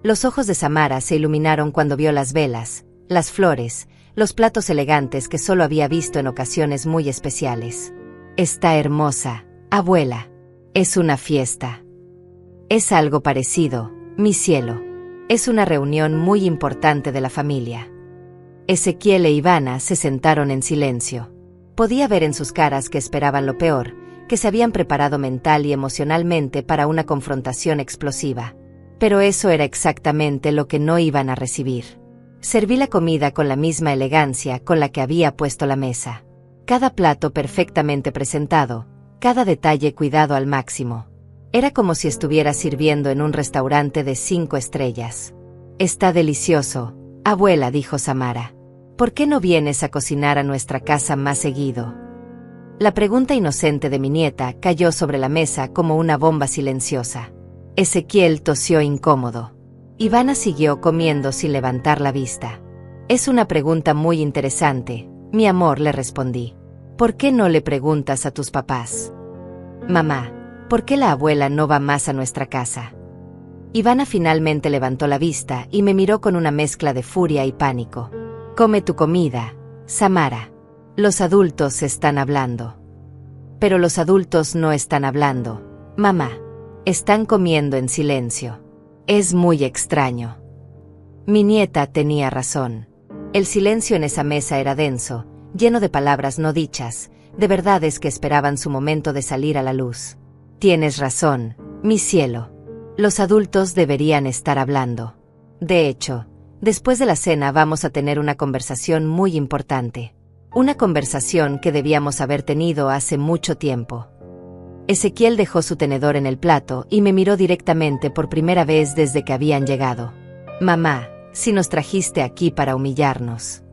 Los ojos de Samara se iluminaron cuando vio las velas, las flores, los platos elegantes que solo había visto en ocasiones muy especiales. Está hermosa, abuela. Es una fiesta. Es algo parecido, mi cielo. Es una reunión muy importante de la familia. Ezequiel e Ivana se sentaron en silencio. Podía ver en sus caras que esperaban lo peor, que se habían preparado mental y emocionalmente para una confrontación explosiva. Pero eso era exactamente lo que no iban a recibir. Serví la comida con la misma elegancia con la que había puesto la mesa. Cada plato perfectamente presentado, cada detalle cuidado al máximo. Era como si estuviera sirviendo en un restaurante de 5 estrellas. «Está delicioso, abuela», dijo Samara. «¿Por qué no vienes a cocinar a nuestra casa más seguido?». La pregunta inocente de mi nieta cayó sobre la mesa como una bomba silenciosa. Ezequiel tosió incómodo. Ivana siguió comiendo sin levantar la vista. «Es una pregunta muy interesante, mi amor», le respondí. «¿Por qué no le preguntas a tus papás?». «Mamá, ¿por qué la abuela no va más a nuestra casa?». Ivana finalmente levantó la vista y me miró con una mezcla de furia y pánico. «Come tu comida, Samara. Los adultos están hablando». «Pero los adultos no están hablando, mamá. Están comiendo en silencio. Es muy extraño». Mi nieta tenía razón. El silencio en esa mesa era denso, lleno de palabras no dichas, de verdades que esperaban su momento de salir a la luz. «Tienes razón, mi cielo. Los adultos deberían estar hablando. De hecho, después de la cena vamos a tener una conversación muy importante. Una conversación que debíamos haber tenido hace mucho tiempo». Ezequiel dejó su tenedor en el plato y me miró directamente por primera vez desde que habían llegado. «Mamá, si nos trajiste aquí para humillarnos.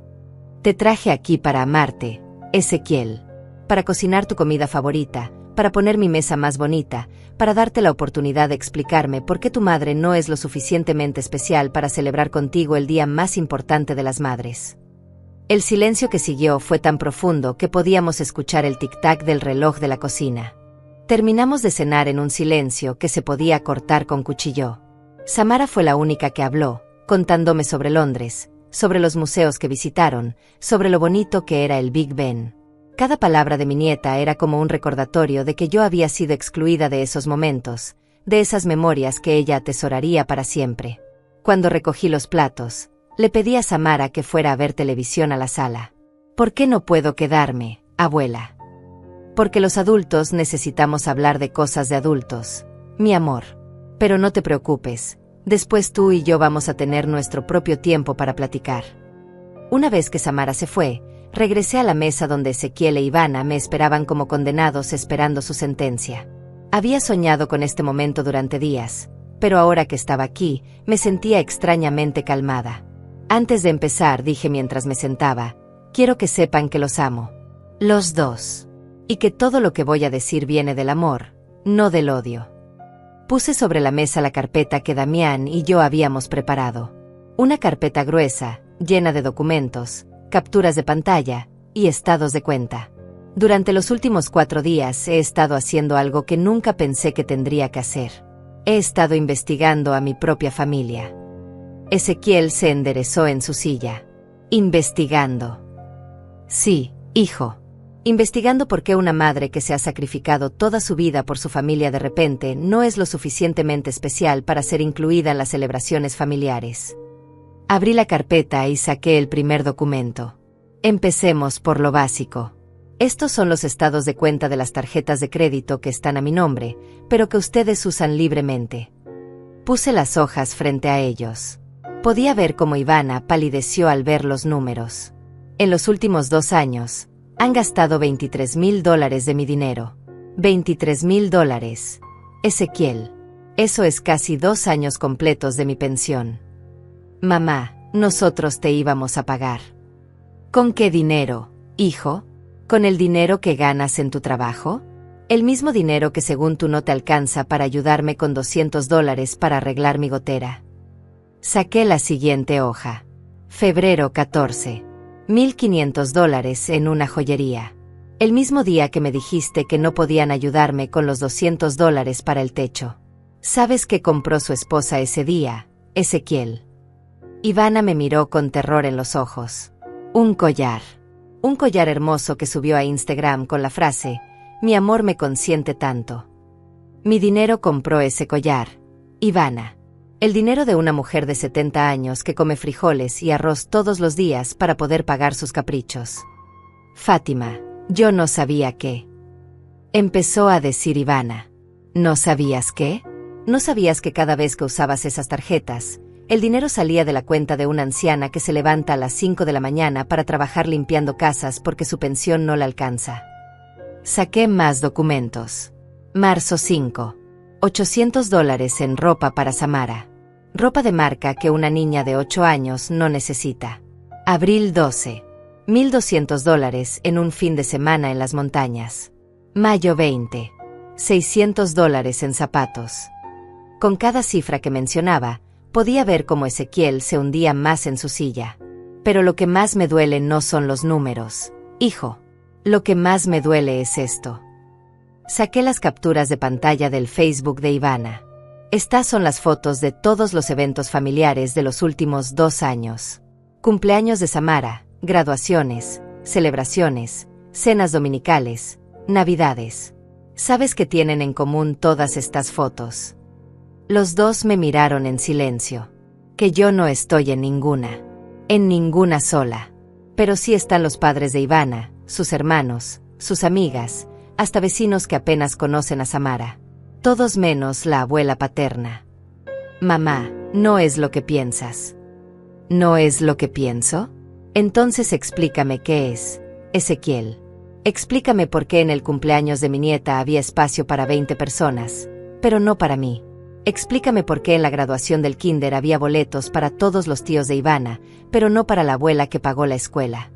Te traje aquí para amarte, Ezequiel. Para cocinar tu comida favorita, para poner mi mesa más bonita, para darte la oportunidad de explicarme por qué tu madre no es lo suficientemente especial para celebrar contigo el día más importante de las madres». El silencio que siguió fue tan profundo que podíamos escuchar el tic-tac del reloj de la cocina. Terminamos de cenar en un silencio que se podía cortar con cuchillo. Samara fue la única que habló, contándome sobre Londres, sobre los museos que visitaron, sobre lo bonito que era el Big Ben. Cada palabra de mi nieta era como un recordatorio de que yo había sido excluida de esos momentos, de esas memorias que ella atesoraría para siempre. Cuando recogí los platos, le pedí a Samara que fuera a ver televisión a la sala. «¿Por qué no puedo quedarme, abuela?». «Porque los adultos necesitamos hablar de cosas de adultos, mi amor. Pero no te preocupes, después tú y yo vamos a tener nuestro propio tiempo para platicar». Una vez que Samara se fue, regresé a la mesa donde Ezequiel e Ivana me esperaban como condenados esperando su sentencia. Había soñado con este momento durante días, pero ahora que estaba aquí, me sentía extrañamente calmada. «Antes de empezar», dije mientras me sentaba, «quiero que sepan que los amo. Los dos. Y que todo lo que voy a decir viene del amor, no del odio». Puse sobre la mesa la carpeta que Damián y yo habíamos preparado. Una carpeta gruesa, llena de documentos, capturas de pantalla y estados de cuenta. Durante los últimos 4 días he estado haciendo algo que nunca pensé que tendría que hacer. He estado investigando a mi propia familia. Ezequiel se enderezó en su silla. «¿Investigando?» «Sí, hijo. Investigando por qué una madre que se ha sacrificado toda su vida por su familia de repente no es lo suficientemente especial para ser incluida en las celebraciones familiares». Abrí la carpeta y saqué el primer documento. Empecemos por lo básico. Estos son los estados de cuenta de las tarjetas de crédito que están a mi nombre, pero que ustedes usan libremente. Puse las hojas frente a ellos. Podía ver cómo Ivana palideció al ver los números. En los últimos 2 años, han gastado $23,000 de mi dinero. $23,000. Ezequiel. Eso es casi 2 años completos de mi pensión. «Mamá, nosotros te íbamos a pagar». «¿Con qué dinero, hijo? ¿Con el dinero que ganas en tu trabajo? El mismo dinero que según tú no te alcanza para ayudarme con $200 para arreglar mi gotera». Saqué la siguiente hoja. Febrero 14. $1,500 en una joyería. El mismo día que me dijiste que no podían ayudarme con los $200 para el techo. ¿Sabes qué compró su esposa ese día, Ezequiel? Ivana me miró con terror en los ojos. Un collar. Un collar hermoso que subió a Instagram con la frase, «Mi amor me consiente tanto». Mi dinero compró ese collar, Ivana. El dinero de una mujer de 70 años que come frijoles y arroz todos los días para poder pagar sus caprichos. Fátima, yo no sabía qué. Empezó a decir Ivana. ¿No sabías qué? ¿No sabías que cada vez que usabas esas tarjetas, el dinero salía de la cuenta de una anciana que se levanta a las 5 de la mañana para trabajar limpiando casas porque su pensión no la alcanza? Saqué más documentos. Marzo 5. $800 en ropa para Samara. Ropa de marca que una niña de 8 años no necesita. Abril 12. $1,200 en un fin de semana en las montañas. Mayo 20. $600 en zapatos. Con cada cifra que mencionaba, podía ver cómo Ezequiel se hundía más en su silla. Pero lo que más me duele no son los números, hijo. Lo que más me duele es esto. Saqué las capturas de pantalla del Facebook de Ivana. Estas son las fotos de todos los eventos familiares de los últimos 2 años. Cumpleaños de Samara, graduaciones, celebraciones, cenas dominicales, navidades. ¿Sabes qué tienen en común todas estas fotos? Los dos me miraron en silencio. Que yo no estoy en ninguna sola. Pero sí están los padres de Ivana, sus hermanos, sus amigas, hasta vecinos que apenas conocen a Samara. Todos menos la abuela paterna. Mamá, no es lo que piensas. ¿No es lo que pienso? Entonces explícame qué es, Ezequiel. Explícame por qué en el cumpleaños de mi nieta había espacio para 20 personas, pero no para mí. Explícame por qué en la graduación del kinder había boletos para todos los tíos de Ivana, pero no para la abuela que pagó la escuela.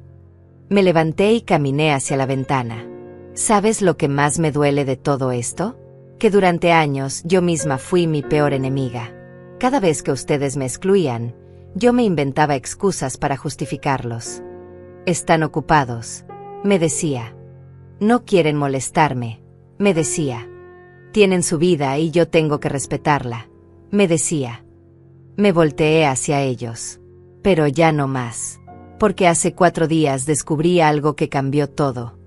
Me levanté y caminé hacia la ventana. ¿Sabes lo que más me duele de todo esto? Que durante años yo misma fui mi peor enemiga. Cada vez que ustedes me excluían, yo me inventaba excusas para justificarlos. Están ocupados, me decía. No quieren molestarme, me decía. Tienen su vida y yo tengo que respetarla, me decía. Me volteé hacia ellos. Pero ya no más. Porque hace 4 días descubrí algo que cambió todo.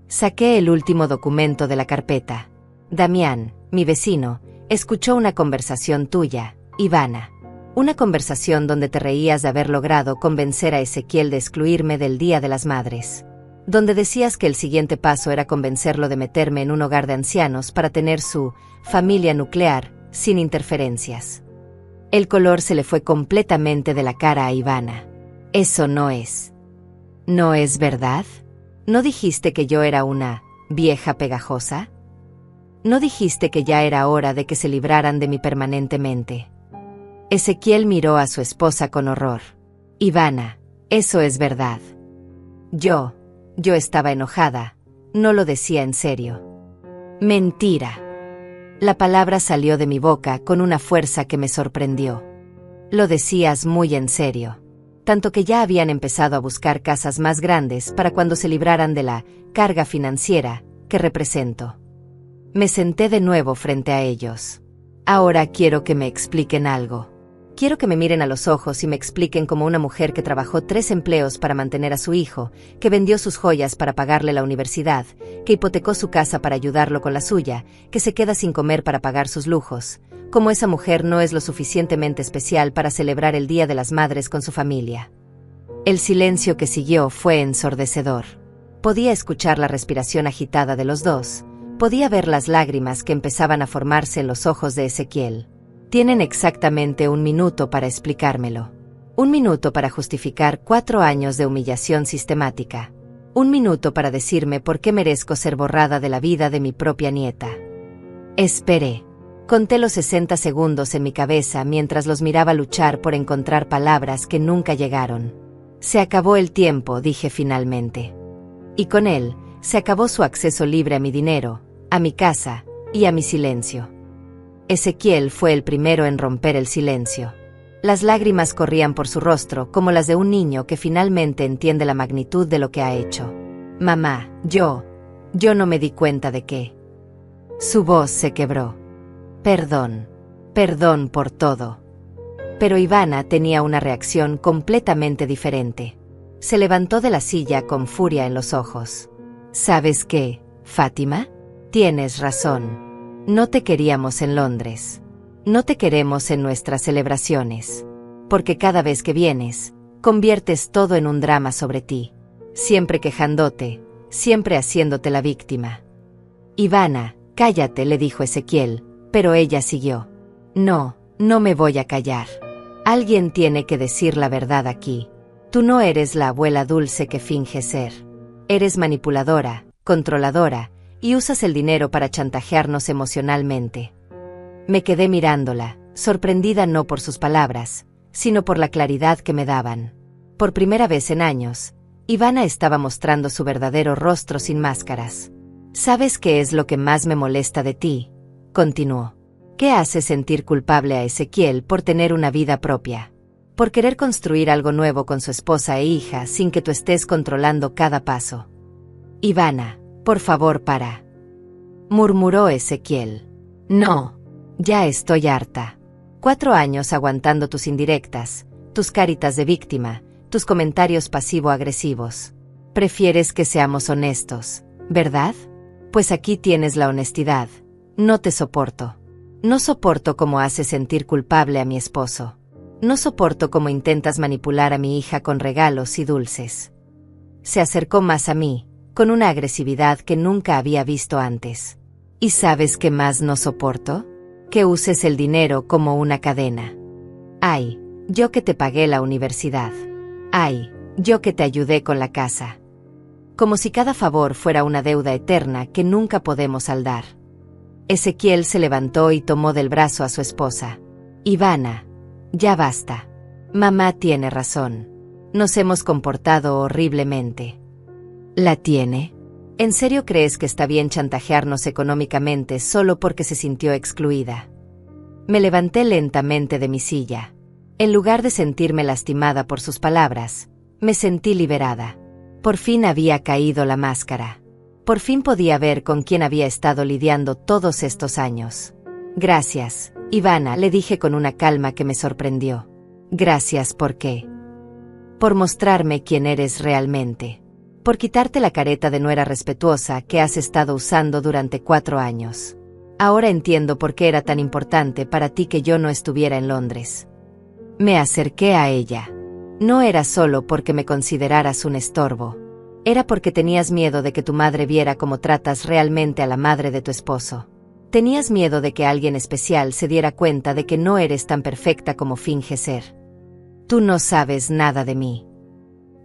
Saqué el último documento de la carpeta. Damián, mi vecino, escuchó una conversación tuya, Ivana. Una conversación donde te reías de haber logrado convencer a Ezequiel de excluirme del Día de las Madres. Donde decías que el siguiente paso era convencerlo de meterme en un hogar de ancianos para tener su familia nuclear, sin interferencias. El color se le fue completamente de la cara a Ivana. Eso no es. ¿No es verdad? ¿No dijiste que yo era una vieja pegajosa? ¿No dijiste que ya era hora de que se libraran de mí permanentemente? Ezequiel miró a su esposa con horror. Ivana, eso es verdad. Yo estaba enojada, no lo decía en serio. Mentira. La palabra salió de mi boca con una fuerza que me sorprendió. Lo decías muy en serio. Tanto que ya habían empezado a buscar casas más grandes para cuando se libraran de la carga financiera que represento. Me senté de nuevo frente a ellos. Ahora quiero que me expliquen algo. Quiero que me miren a los ojos y me expliquen como una mujer que trabajó 3 empleos para mantener a su hijo, que vendió sus joyas para pagarle la universidad, que hipotecó su casa para ayudarlo con la suya, que se queda sin comer para pagar sus lujos, como esa mujer no es lo suficientemente especial para celebrar el Día de las Madres con su familia. El silencio que siguió fue ensordecedor. Podía escuchar la respiración agitada de los dos, podía ver las lágrimas que empezaban a formarse en los ojos de Ezequiel. Tienen exactamente 1 minuto para explicármelo. 1 minuto para justificar 4 años de humillación sistemática. 1 minuto para decirme por qué merezco ser borrada de la vida de mi propia nieta. Esperé. Conté los 60 segundos en mi cabeza mientras los miraba luchar por encontrar palabras que nunca llegaron. Se acabó el tiempo, dije finalmente. Y con él, se acabó su acceso libre a mi dinero, a mi casa y a mi silencio. Ezequiel fue el primero en romper el silencio. Las lágrimas corrían por su rostro como las de un niño que finalmente entiende la magnitud de lo que ha hecho. Mamá, yo no me di cuenta de que... Su voz se quebró. Perdón por todo. Pero Ivana tenía una reacción completamente diferente. Se levantó de la silla con furia en los ojos. ¿Sabes qué, Fátima? Tienes razón. No te queríamos en Londres. No te queremos en nuestras celebraciones. Porque cada vez que vienes, conviertes todo en un drama sobre ti. Siempre quejándote, siempre haciéndote la víctima. Ivana, cállate, le dijo Ezequiel, pero ella siguió. No me voy a callar. Alguien tiene que decir la verdad aquí. Tú no eres la abuela dulce que finges ser. Eres manipuladora, controladora, y usas el dinero para chantajearnos emocionalmente. Me quedé mirándola, sorprendida no por sus palabras, sino por la claridad que me daban. Por primera vez en años, Ivana estaba mostrando su verdadero rostro sin máscaras. ¿Sabes qué es lo que más me molesta de ti?, continuó. ¿Qué hace sentir culpable a Ezequiel por tener una vida propia? Por querer construir algo nuevo con su esposa e hija sin que tú estés controlando cada paso. Ivana, por favor, para. Murmuró Ezequiel. No. Ya estoy harta. 4 años aguantando tus indirectas, tus caritas de víctima, tus comentarios pasivo-agresivos. Prefieres que seamos honestos, ¿verdad? Pues aquí tienes la honestidad. No te soporto. No soporto cómo haces sentir culpable a mi esposo. No soporto cómo intentas manipular a mi hija con regalos y dulces. Se acercó más a mí, con una agresividad que nunca había visto antes. ¿Y sabes qué más no soporto? Que uses el dinero como una cadena. Ay, yo que te pagué la universidad. Ay, yo que te ayudé con la casa. Como si cada favor fuera una deuda eterna que nunca podemos saldar. Ezequiel se levantó y tomó del brazo a su esposa. Ivana, ya basta. Mamá tiene razón. Nos hemos comportado horriblemente. ¿La tiene? ¿En serio crees que está bien chantajearnos económicamente solo porque se sintió excluida? Me levanté lentamente de mi silla. En lugar de sentirme lastimada por sus palabras, me sentí liberada. Por fin había caído la máscara. Por fin podía ver con quién había estado lidiando todos estos años. Gracias, Ivana, le dije con una calma que me sorprendió. Gracias, ¿por qué? Por mostrarme quién eres realmente. Por quitarte la careta de nuera respetuosa que has estado usando durante 4 años. Ahora entiendo por qué era tan importante para ti que yo no estuviera en Londres. Me acerqué a ella. No era solo porque me consideraras un estorbo. Era porque tenías miedo de que tu madre viera cómo tratas realmente a la madre de tu esposo. Tenías miedo de que alguien especial se diera cuenta de que no eres tan perfecta como finges ser. Tú no sabes nada de mí.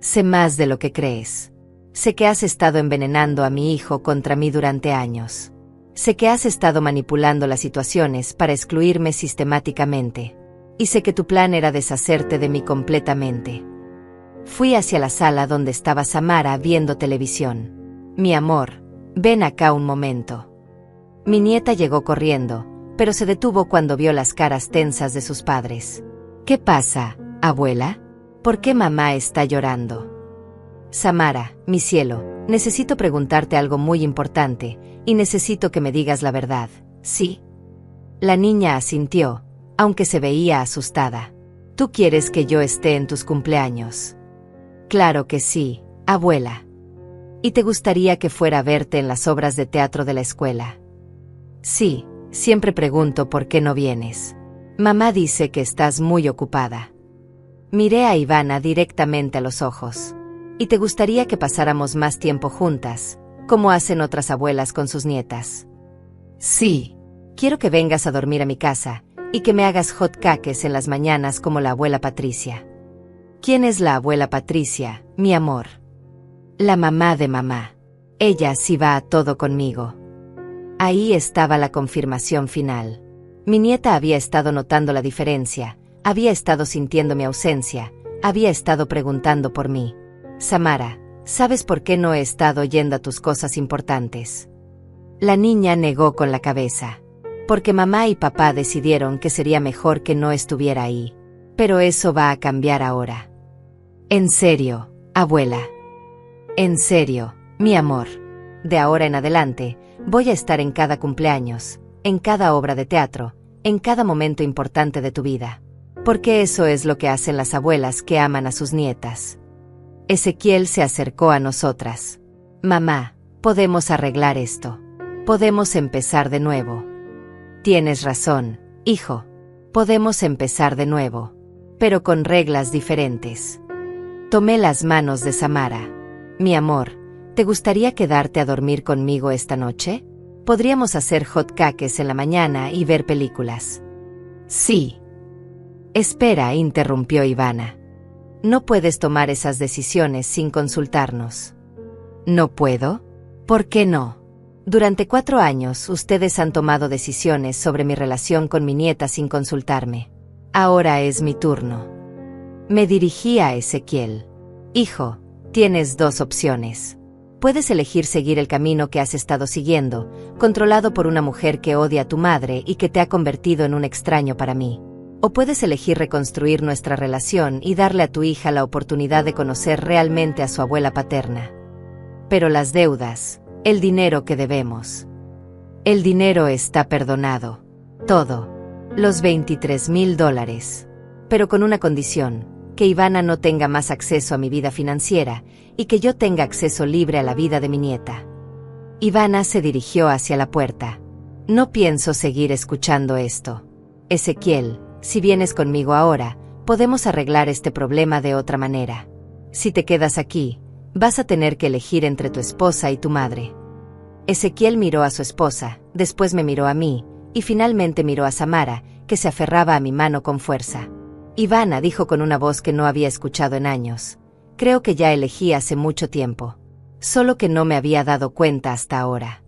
Sé más de lo que crees. Sé que has estado envenenando a mi hijo contra mí durante años. Sé que has estado manipulando las situaciones para excluirme sistemáticamente. Y sé que tu plan era deshacerte de mí completamente. Fui hacia la sala donde estaba Samara viendo televisión. Mi amor, ven acá un momento. Mi nieta llegó corriendo, pero se detuvo cuando vio las caras tensas de sus padres. ¿Qué pasa, abuela? ¿Por qué mamá está llorando? Samara, mi cielo, necesito preguntarte algo muy importante, y necesito que me digas la verdad, ¿sí? La niña asintió, aunque se veía asustada. ¿Tú quieres que yo esté en tus cumpleaños? Claro que sí, abuela. ¿Y te gustaría que fuera a verte en las obras de teatro de la escuela? Sí, siempre pregunto por qué no vienes. Mamá dice que estás muy ocupada. Miré a Ivana directamente a los ojos. ¿Y te gustaría que pasáramos más tiempo juntas, como hacen otras abuelas con sus nietas? Sí. Quiero que vengas a dormir a mi casa, y que me hagas hot cakes en las mañanas como la abuela Patricia. ¿Quién es la abuela Patricia, mi amor? La mamá de mamá. Ella sí va a todo conmigo. Ahí estaba la confirmación final. Mi nieta había estado notando la diferencia, había estado sintiendo mi ausencia, había estado preguntando por mí. Samara, ¿sabes por qué no he estado yendo a tus cosas importantes? La niña negó con la cabeza. Porque mamá y papá decidieron que sería mejor que no estuviera ahí. Pero eso va a cambiar ahora. En serio, abuela. En serio, mi amor. De ahora en adelante, voy a estar en cada cumpleaños, en cada obra de teatro, en cada momento importante de tu vida. Porque eso es lo que hacen las abuelas que aman a sus nietas. Ezequiel se acercó a nosotras. Mamá, podemos arreglar esto. Podemos empezar de nuevo. Tienes razón, hijo. Podemos empezar de nuevo. Pero con reglas diferentes. Tomé las manos de Samara. Mi amor, ¿te gustaría quedarte a dormir conmigo esta noche? Podríamos hacer hot cakes en la mañana y ver películas. Sí. Espera, interrumpió Ivana. No puedes tomar esas decisiones sin consultarnos. ¿No puedo? ¿Por qué no? Durante 4 años ustedes han tomado decisiones sobre mi relación con mi nieta sin consultarme. Ahora es mi turno. Me dirigí a Ezequiel. Hijo, tienes 2 opciones. Puedes elegir seguir el camino que has estado siguiendo, controlado por una mujer que odia a tu madre y que te ha convertido en un extraño para mí. O puedes elegir reconstruir nuestra relación y darle a tu hija la oportunidad de conocer realmente a su abuela paterna. Pero las deudas, el dinero que debemos. El dinero está perdonado. Todo. Los $23,000. Pero con una condición: que Ivana no tenga más acceso a mi vida financiera y que yo tenga acceso libre a la vida de mi nieta. Ivana se dirigió hacia la puerta. No pienso seguir escuchando esto. Ezequiel, si vienes conmigo ahora, podemos arreglar este problema de otra manera. Si te quedas aquí, vas a tener que elegir entre tu esposa y tu madre. Ezequiel miró a su esposa, después me miró a mí, y finalmente miró a Samara, que se aferraba a mi mano con fuerza. Ivana dijo con una voz que no había escuchado en años: creo que ya elegí hace mucho tiempo. Solo que no me había dado cuenta hasta ahora.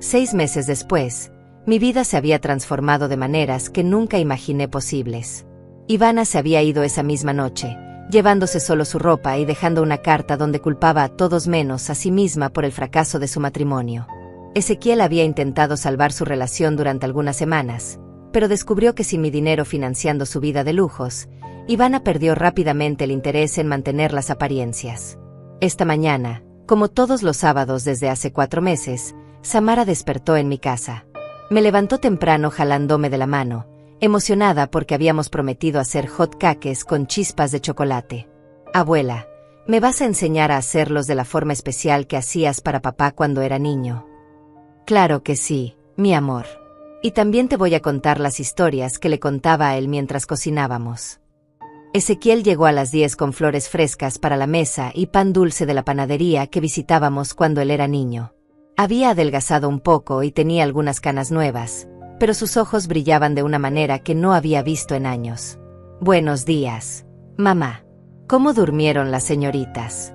6 meses después, mi vida se había transformado de maneras que nunca imaginé posibles. Ivana se había ido esa misma noche, llevándose solo su ropa y dejando una carta donde culpaba a todos menos a sí misma por el fracaso de su matrimonio. Ezequiel había intentado salvar su relación durante algunas semanas, pero descubrió que sin mi dinero financiando su vida de lujos, Ivana perdió rápidamente el interés en mantener las apariencias. Esta mañana, como todos los sábados desde hace 4 meses, Samara despertó en mi casa. Me levantó temprano jalándome de la mano, emocionada porque habíamos prometido hacer hot cakes con chispas de chocolate. Abuela, ¿me vas a enseñar a hacerlos de la forma especial que hacías para papá cuando era niño? Claro que sí, mi amor. Y también te voy a contar las historias que le contaba a él mientras cocinábamos. Ezequiel llegó a las 10 con flores frescas para la mesa y pan dulce de la panadería que visitábamos cuando él era niño. Había adelgazado un poco y tenía algunas canas nuevas, pero sus ojos brillaban de una manera que no había visto en años. Buenos días, mamá. ¿Cómo durmieron las señoritas?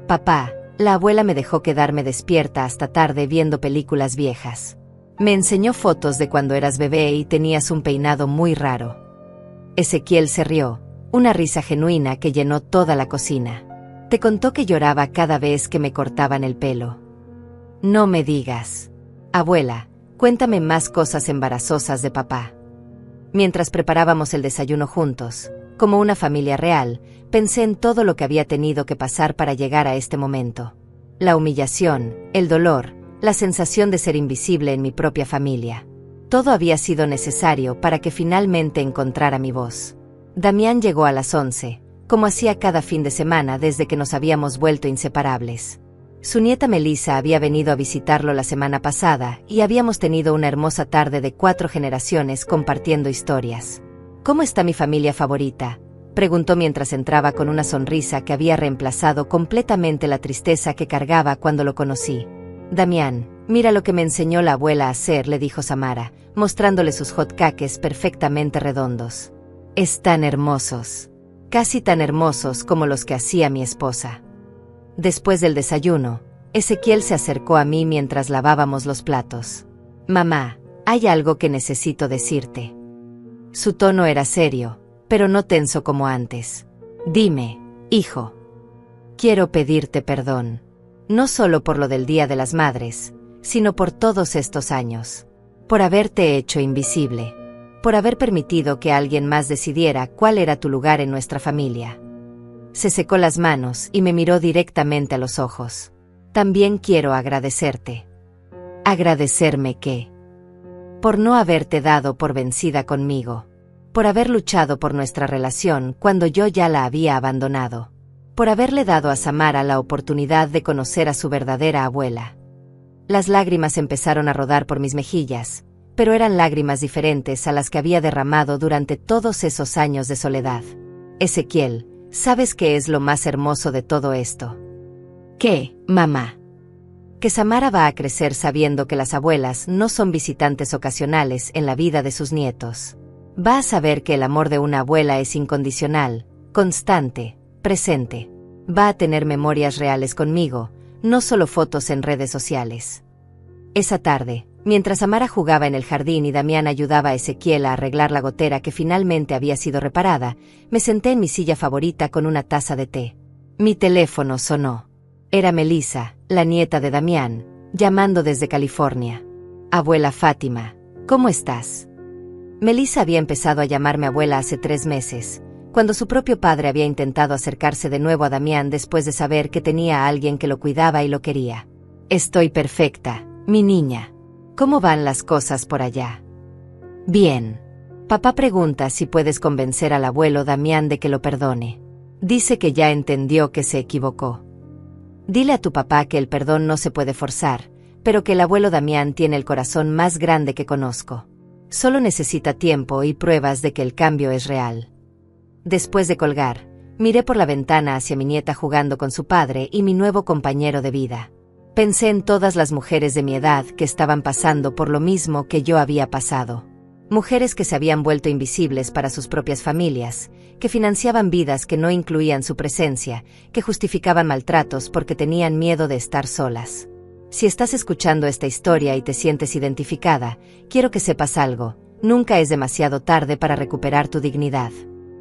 Papá, la abuela me dejó quedarme despierta hasta tarde viendo películas viejas. Me enseñó fotos de cuando eras bebé y tenías un peinado muy raro. Ezequiel se rió, una risa genuina que llenó toda la cocina. Te contó que lloraba cada vez que me cortaban el pelo. No me digas. Abuela, cuéntame más cosas embarazosas de papá. Mientras preparábamos el desayuno juntos, como una familia real, pensé en todo lo que había tenido que pasar para llegar a este momento. La humillación, el dolor, la sensación de ser invisible en mi propia familia. Todo había sido necesario para que finalmente encontrara mi voz. Damián llegó a las 11, como hacía cada fin de semana desde que nos habíamos vuelto inseparables. Su nieta Melissa había venido a visitarlo la semana pasada y habíamos tenido una hermosa tarde de 4 generaciones compartiendo historias. ¿Cómo está mi familia favorita?, preguntó mientras entraba con una sonrisa que había reemplazado completamente la tristeza que cargaba cuando lo conocí. Damián, mira lo que me enseñó la abuela a hacer, le dijo Samara, mostrándole sus hot cakes perfectamente redondos. Están hermosos. Casi tan hermosos como los que hacía mi esposa. Después del desayuno, Ezequiel se acercó a mí mientras lavábamos los platos. Mamá, hay algo que necesito decirte. Su tono era serio, pero no tenso como antes. Dime, hijo. Quiero pedirte perdón. No solo por lo del Día de las Madres, sino por todos estos años. Por haberte hecho invisible. Por haber permitido que alguien más decidiera cuál era tu lugar en nuestra familia. Se secó las manos y me miró directamente a los ojos. También quiero agradecerte. ¿Agradecerme qué? Por no haberte dado por vencida conmigo. Por haber luchado por nuestra relación cuando yo ya la había abandonado. Por haberle dado a Samara la oportunidad de conocer a su verdadera abuela. Las lágrimas empezaron a rodar por mis mejillas, pero eran lágrimas diferentes a las que había derramado durante todos esos años de soledad. Ezequiel, ¿sabes qué es lo más hermoso de todo esto? ¿Qué, mamá? Que Samara va a crecer sabiendo que las abuelas no son visitantes ocasionales en la vida de sus nietos. Va a saber que el amor de una abuela es incondicional, constante, presente. Va a tener memorias reales conmigo, no solo fotos en redes sociales. Esa tarde, mientras Amara jugaba en el jardín y Damián ayudaba a Ezequiel a arreglar la gotera que finalmente había sido reparada, me senté en mi silla favorita con una taza de té. Mi teléfono sonó. Era Melissa, la nieta de Damián, llamando desde California. Abuela Fátima, ¿cómo estás? Melissa había empezado a llamarme abuela hace 3 meses, cuando su propio padre había intentado acercarse de nuevo a Damián después de saber que tenía a alguien que lo cuidaba y lo quería. Estoy perfecta, mi niña. ¿Cómo van las cosas por allá? Bien. Papá pregunta si puedes convencer al abuelo Damián de que lo perdone. Dice que ya entendió que se equivocó. Dile a tu papá que el perdón no se puede forzar, pero que el abuelo Damián tiene el corazón más grande que conozco. Solo necesita tiempo y pruebas de que el cambio es real. Después de colgar, miré por la ventana hacia mi nieta jugando con su padre y mi nuevo compañero de vida. Pensé en todas las mujeres de mi edad que estaban pasando por lo mismo que yo había pasado. Mujeres que se habían vuelto invisibles para sus propias familias, que financiaban vidas que no incluían su presencia, que justificaban maltratos porque tenían miedo de estar solas. Si estás escuchando esta historia y te sientes identificada, quiero que sepas algo: nunca es demasiado tarde para recuperar tu dignidad.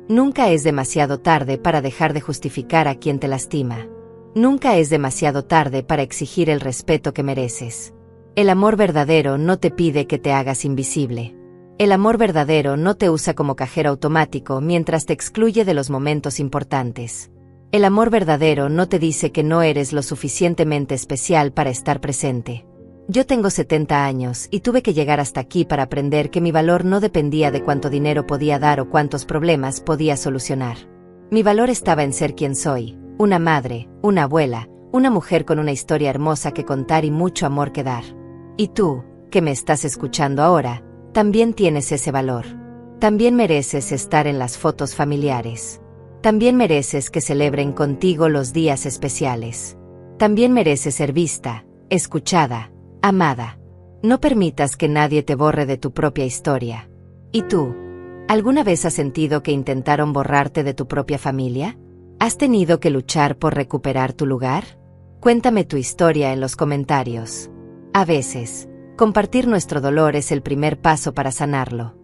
Nunca es demasiado tarde para dejar de justificar a quien te lastima. Nunca es demasiado tarde para exigir el respeto que mereces. El amor verdadero no te pide que te hagas invisible. El amor verdadero no te usa como cajero automático mientras te excluye de los momentos importantes. El amor verdadero no te dice que no eres lo suficientemente especial para estar presente. Yo tengo 70 años y tuve que llegar hasta aquí para aprender que mi valor no dependía de cuánto dinero podía dar o cuántos problemas podía solucionar. Mi valor estaba en ser quien soy: una madre, una abuela, una mujer con una historia hermosa que contar y mucho amor que dar. Y tú, que me estás escuchando ahora, también tienes ese valor. También mereces estar en las fotos familiares. También mereces que celebren contigo los días especiales. También mereces ser vista, escuchada, amada. No permitas que nadie te borre de tu propia historia. ¿Y tú? ¿Alguna vez has sentido que intentaron borrarte de tu propia familia? ¿Has tenido que luchar por recuperar tu lugar? Cuéntame tu historia en los comentarios. A veces, compartir nuestro dolor es el primer paso para sanarlo.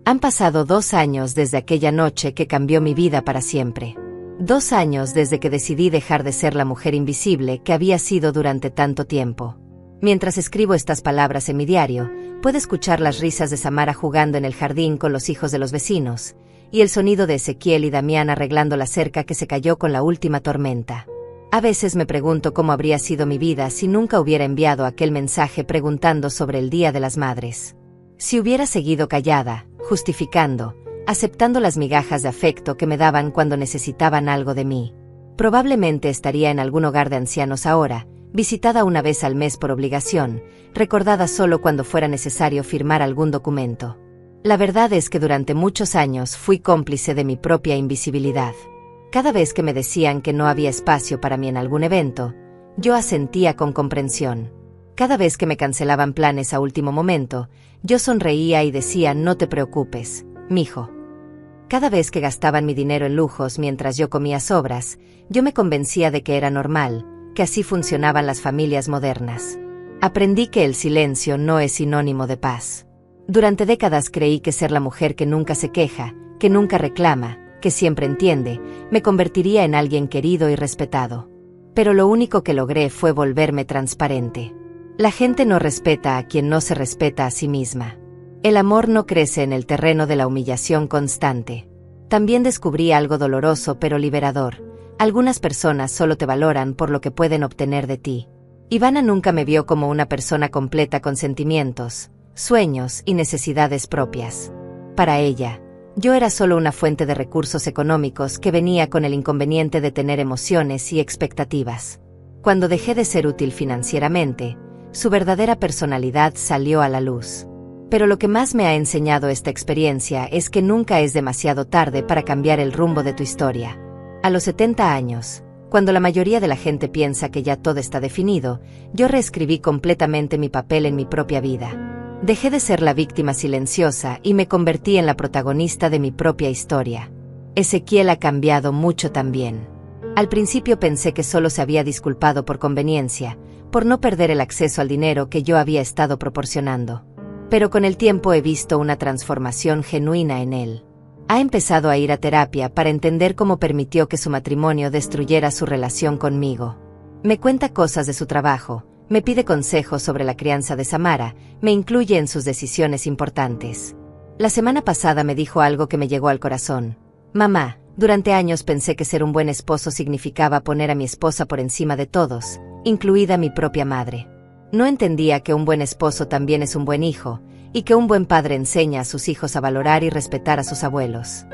Han pasado 2 años desde aquella noche que cambió mi vida para siempre. 2 años desde que decidí dejar de ser la mujer invisible que había sido durante tanto tiempo. Mientras escribo estas palabras en mi diario, puedo escuchar las risas de Samara jugando en el jardín con los hijos de los vecinos, y el sonido de Ezequiel y Damián arreglando la cerca que se cayó con la última tormenta. A veces me pregunto cómo habría sido mi vida si nunca hubiera enviado aquel mensaje preguntando sobre el Día de las Madres. Si hubiera seguido callada, justificando, aceptando las migajas de afecto que me daban cuando necesitaban algo de mí. Probablemente estaría en algún hogar de ancianos ahora, visitada una vez al mes por obligación, recordada solo cuando fuera necesario firmar algún documento. La verdad es que durante muchos años fui cómplice de mi propia invisibilidad. Cada vez que me decían que no había espacio para mí en algún evento, yo asentía con comprensión. Cada vez que me cancelaban planes a último momento, yo sonreía y decía: no te preocupes, mijo. Cada vez que gastaban mi dinero en lujos mientras yo comía sobras, yo me convencía de que era normal, que así funcionaban las familias modernas. Aprendí que el silencio no es sinónimo de paz. Durante décadas creí que ser la mujer que nunca se queja, que nunca reclama, que siempre entiende, me convertiría en alguien querido y respetado. Pero lo único que logré fue volverme transparente. La gente no respeta a quien no se respeta a sí misma. El amor no crece en el terreno de la humillación constante. También descubrí algo doloroso pero liberador: algunas personas solo te valoran por lo que pueden obtener de ti. Ivana nunca me vio como una persona completa con sentimientos, sueños y necesidades propias. Para ella, yo era solo una fuente de recursos económicos que venía con el inconveniente de tener emociones y expectativas. Cuando dejé de ser útil financieramente, su verdadera personalidad salió a la luz. Pero lo que más me ha enseñado esta experiencia es que nunca es demasiado tarde para cambiar el rumbo de tu historia. A los 70 años, cuando la mayoría de la gente piensa que ya todo está definido, yo reescribí completamente mi papel en mi propia vida. Dejé de ser la víctima silenciosa y me convertí en la protagonista de mi propia historia. Ezequiel ha cambiado mucho también. Al principio pensé que solo se había disculpado por conveniencia, por no perder el acceso al dinero que yo había estado proporcionando. Pero con el tiempo he visto una transformación genuina en él. Ha empezado a ir a terapia para entender cómo permitió que su matrimonio destruyera su relación conmigo. Me cuenta cosas de su trabajo, me pide consejos sobre la crianza de Samara, me incluye en sus decisiones importantes. La semana pasada me dijo algo que me llegó al corazón. Mamá, durante años pensé que ser un buen esposo significaba poner a mi esposa por encima de todos, incluida mi propia madre. No entendía que un buen esposo también es un buen hijo, y que un buen padre enseña a sus hijos a valorar y respetar a sus abuelos.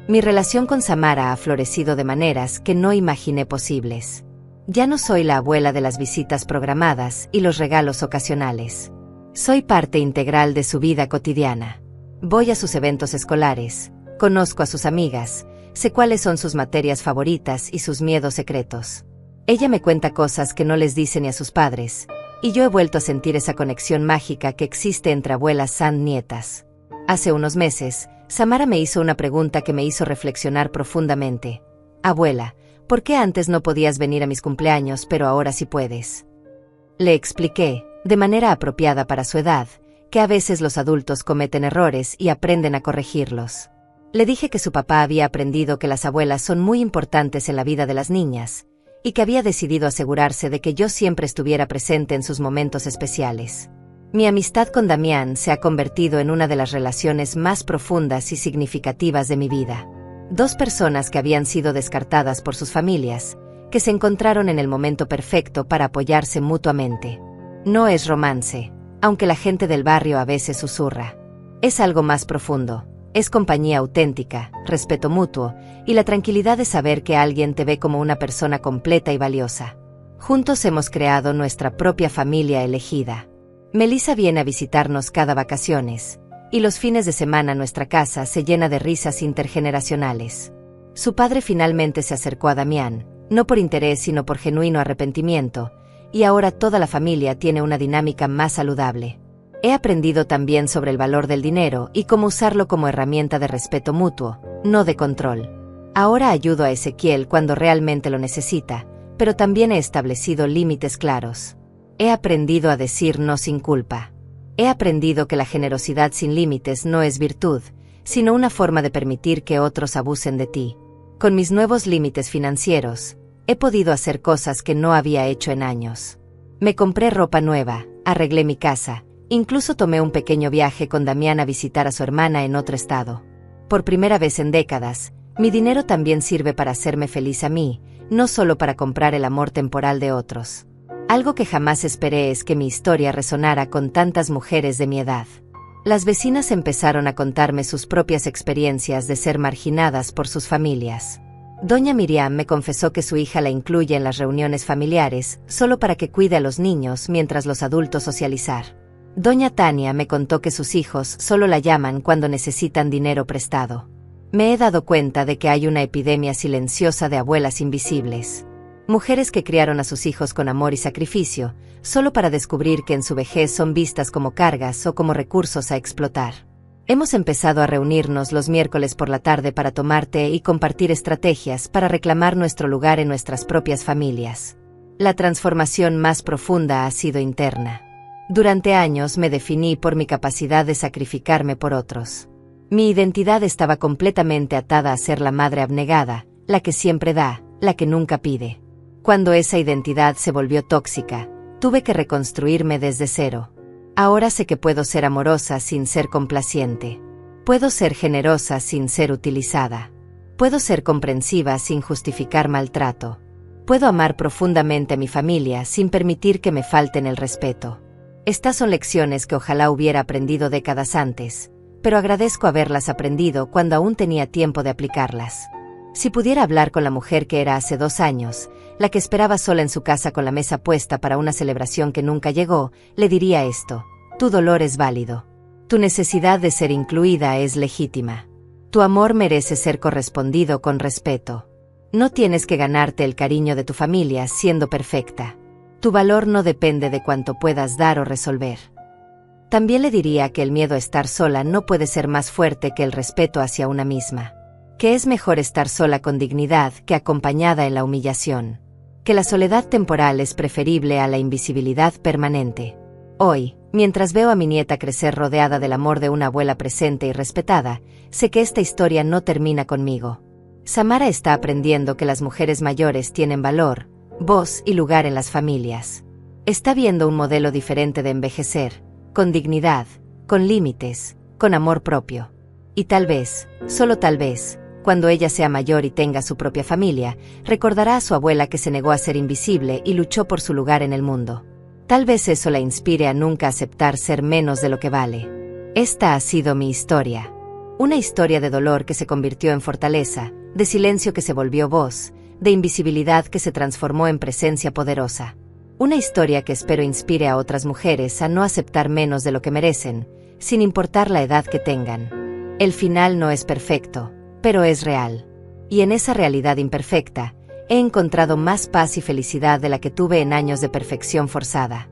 Mi relación con Samara ha florecido de maneras que no imaginé posibles. Ya no soy la abuela de las visitas programadas y los regalos ocasionales. Soy parte integral de su vida cotidiana. Voy a sus eventos escolares, conozco a sus amigas, sé cuáles son sus materias favoritas y sus miedos secretos. Ella me cuenta cosas que no les dice ni a sus padres, y yo he vuelto a sentir esa conexión mágica que existe entre abuelas y nietas. Hace unos meses, Samara me hizo una pregunta que me hizo reflexionar profundamente. Abuela, ¿por qué antes no podías venir a mis cumpleaños pero ahora sí puedes? Le expliqué, de manera apropiada para su edad, que a veces los adultos cometen errores y aprenden a corregirlos. Le dije que su papá había aprendido que las abuelas son muy importantes en la vida de las niñas, y que había decidido asegurarse de que yo siempre estuviera presente en sus momentos especiales. Mi amistad con Damián se ha convertido en una de las relaciones más profundas y significativas de mi vida. Dos personas que habían sido descartadas por sus familias, que se encontraron en el momento perfecto para apoyarse mutuamente. No es romance, aunque la gente del barrio a veces susurra. Es algo más profundo. Es compañía auténtica, respeto mutuo, y la tranquilidad de saber que alguien te ve como una persona completa y valiosa. Juntos hemos creado nuestra propia familia elegida. Melissa viene a visitarnos cada vacaciones, y los fines de semana nuestra casa se llena de risas intergeneracionales. Su padre finalmente se acercó a Damián, no por interés sino por genuino arrepentimiento, y ahora toda la familia tiene una dinámica más saludable. He aprendido también sobre el valor del dinero y cómo usarlo como herramienta de respeto mutuo, no de control. Ahora ayudo a Ezequiel cuando realmente lo necesita, pero también he establecido límites claros. He aprendido a decir no sin culpa. He aprendido que la generosidad sin límites no es virtud, sino una forma de permitir que otros abusen de ti. Con mis nuevos límites financieros, he podido hacer cosas que no había hecho en años. Me compré ropa nueva, arreglé mi casa, incluso tomé un pequeño viaje con Damián a visitar a su hermana en otro estado. Por primera vez en décadas, mi dinero también sirve para hacerme feliz a mí, no solo para comprar el amor temporal de otros. Algo que jamás esperé es que mi historia resonara con tantas mujeres de mi edad. Las vecinas empezaron a contarme sus propias experiencias de ser marginadas por sus familias. Doña Miriam me confesó que su hija la incluye en las reuniones familiares, solo para que cuide a los niños mientras los adultos socializar. Doña Tania me contó que sus hijos solo la llaman cuando necesitan dinero prestado. Me he dado cuenta de que hay una epidemia silenciosa de abuelas invisibles. Mujeres que criaron a sus hijos con amor y sacrificio, solo para descubrir que en su vejez son vistas como cargas o como recursos a explotar. Hemos empezado a reunirnos los miércoles por la tarde para tomar té y compartir estrategias para reclamar nuestro lugar en nuestras propias familias. La transformación más profunda ha sido interna. Durante años me definí por mi capacidad de sacrificarme por otros. Mi identidad estaba completamente atada a ser la madre abnegada, la que siempre da, la que nunca pide. Cuando esa identidad se volvió tóxica, tuve que reconstruirme desde cero. Ahora sé que puedo ser amorosa sin ser complaciente. Puedo ser generosa sin ser utilizada. Puedo ser comprensiva sin justificar maltrato. Puedo amar profundamente a mi familia sin permitir que me falten el respeto. Estas son lecciones que ojalá hubiera aprendido décadas antes, pero agradezco haberlas aprendido cuando aún tenía tiempo de aplicarlas. Si pudiera hablar con la mujer que era hace 2 años, la que esperaba sola en su casa con la mesa puesta para una celebración que nunca llegó, le diría esto: tu dolor es válido. Tu necesidad de ser incluida es legítima. Tu amor merece ser correspondido con respeto. No tienes que ganarte el cariño de tu familia siendo perfecta. Tu valor no depende de cuánto puedas dar o resolver. También le diría que el miedo a estar sola no puede ser más fuerte que el respeto hacia una misma. que es mejor estar sola con dignidad que acompañada en la humillación, que la soledad temporal es preferible a la invisibilidad permanente. Hoy, mientras veo a mi nieta crecer rodeada del amor de una abuela presente y respetada, sé que esta historia no termina conmigo. Samara está aprendiendo que las mujeres mayores tienen valor, voz y lugar en las familias. Está viendo un modelo diferente de envejecer, con dignidad, con límites, con amor propio. Y tal vez, solo tal vez, cuando ella sea mayor y tenga su propia familia, recordará a su abuela que se negó a ser invisible y luchó por su lugar en el mundo. Tal vez eso la inspire a nunca aceptar ser menos de lo que vale. Esta ha sido mi historia. Una historia de dolor que se convirtió en fortaleza, de silencio que se volvió voz, de invisibilidad que se transformó en presencia poderosa. Una historia que espero inspire a otras mujeres a no aceptar menos de lo que merecen, sin importar la edad que tengan. El final no es perfecto, pero es real. Y en esa realidad imperfecta, he encontrado más paz y felicidad de la que tuve en años de perfección forzada.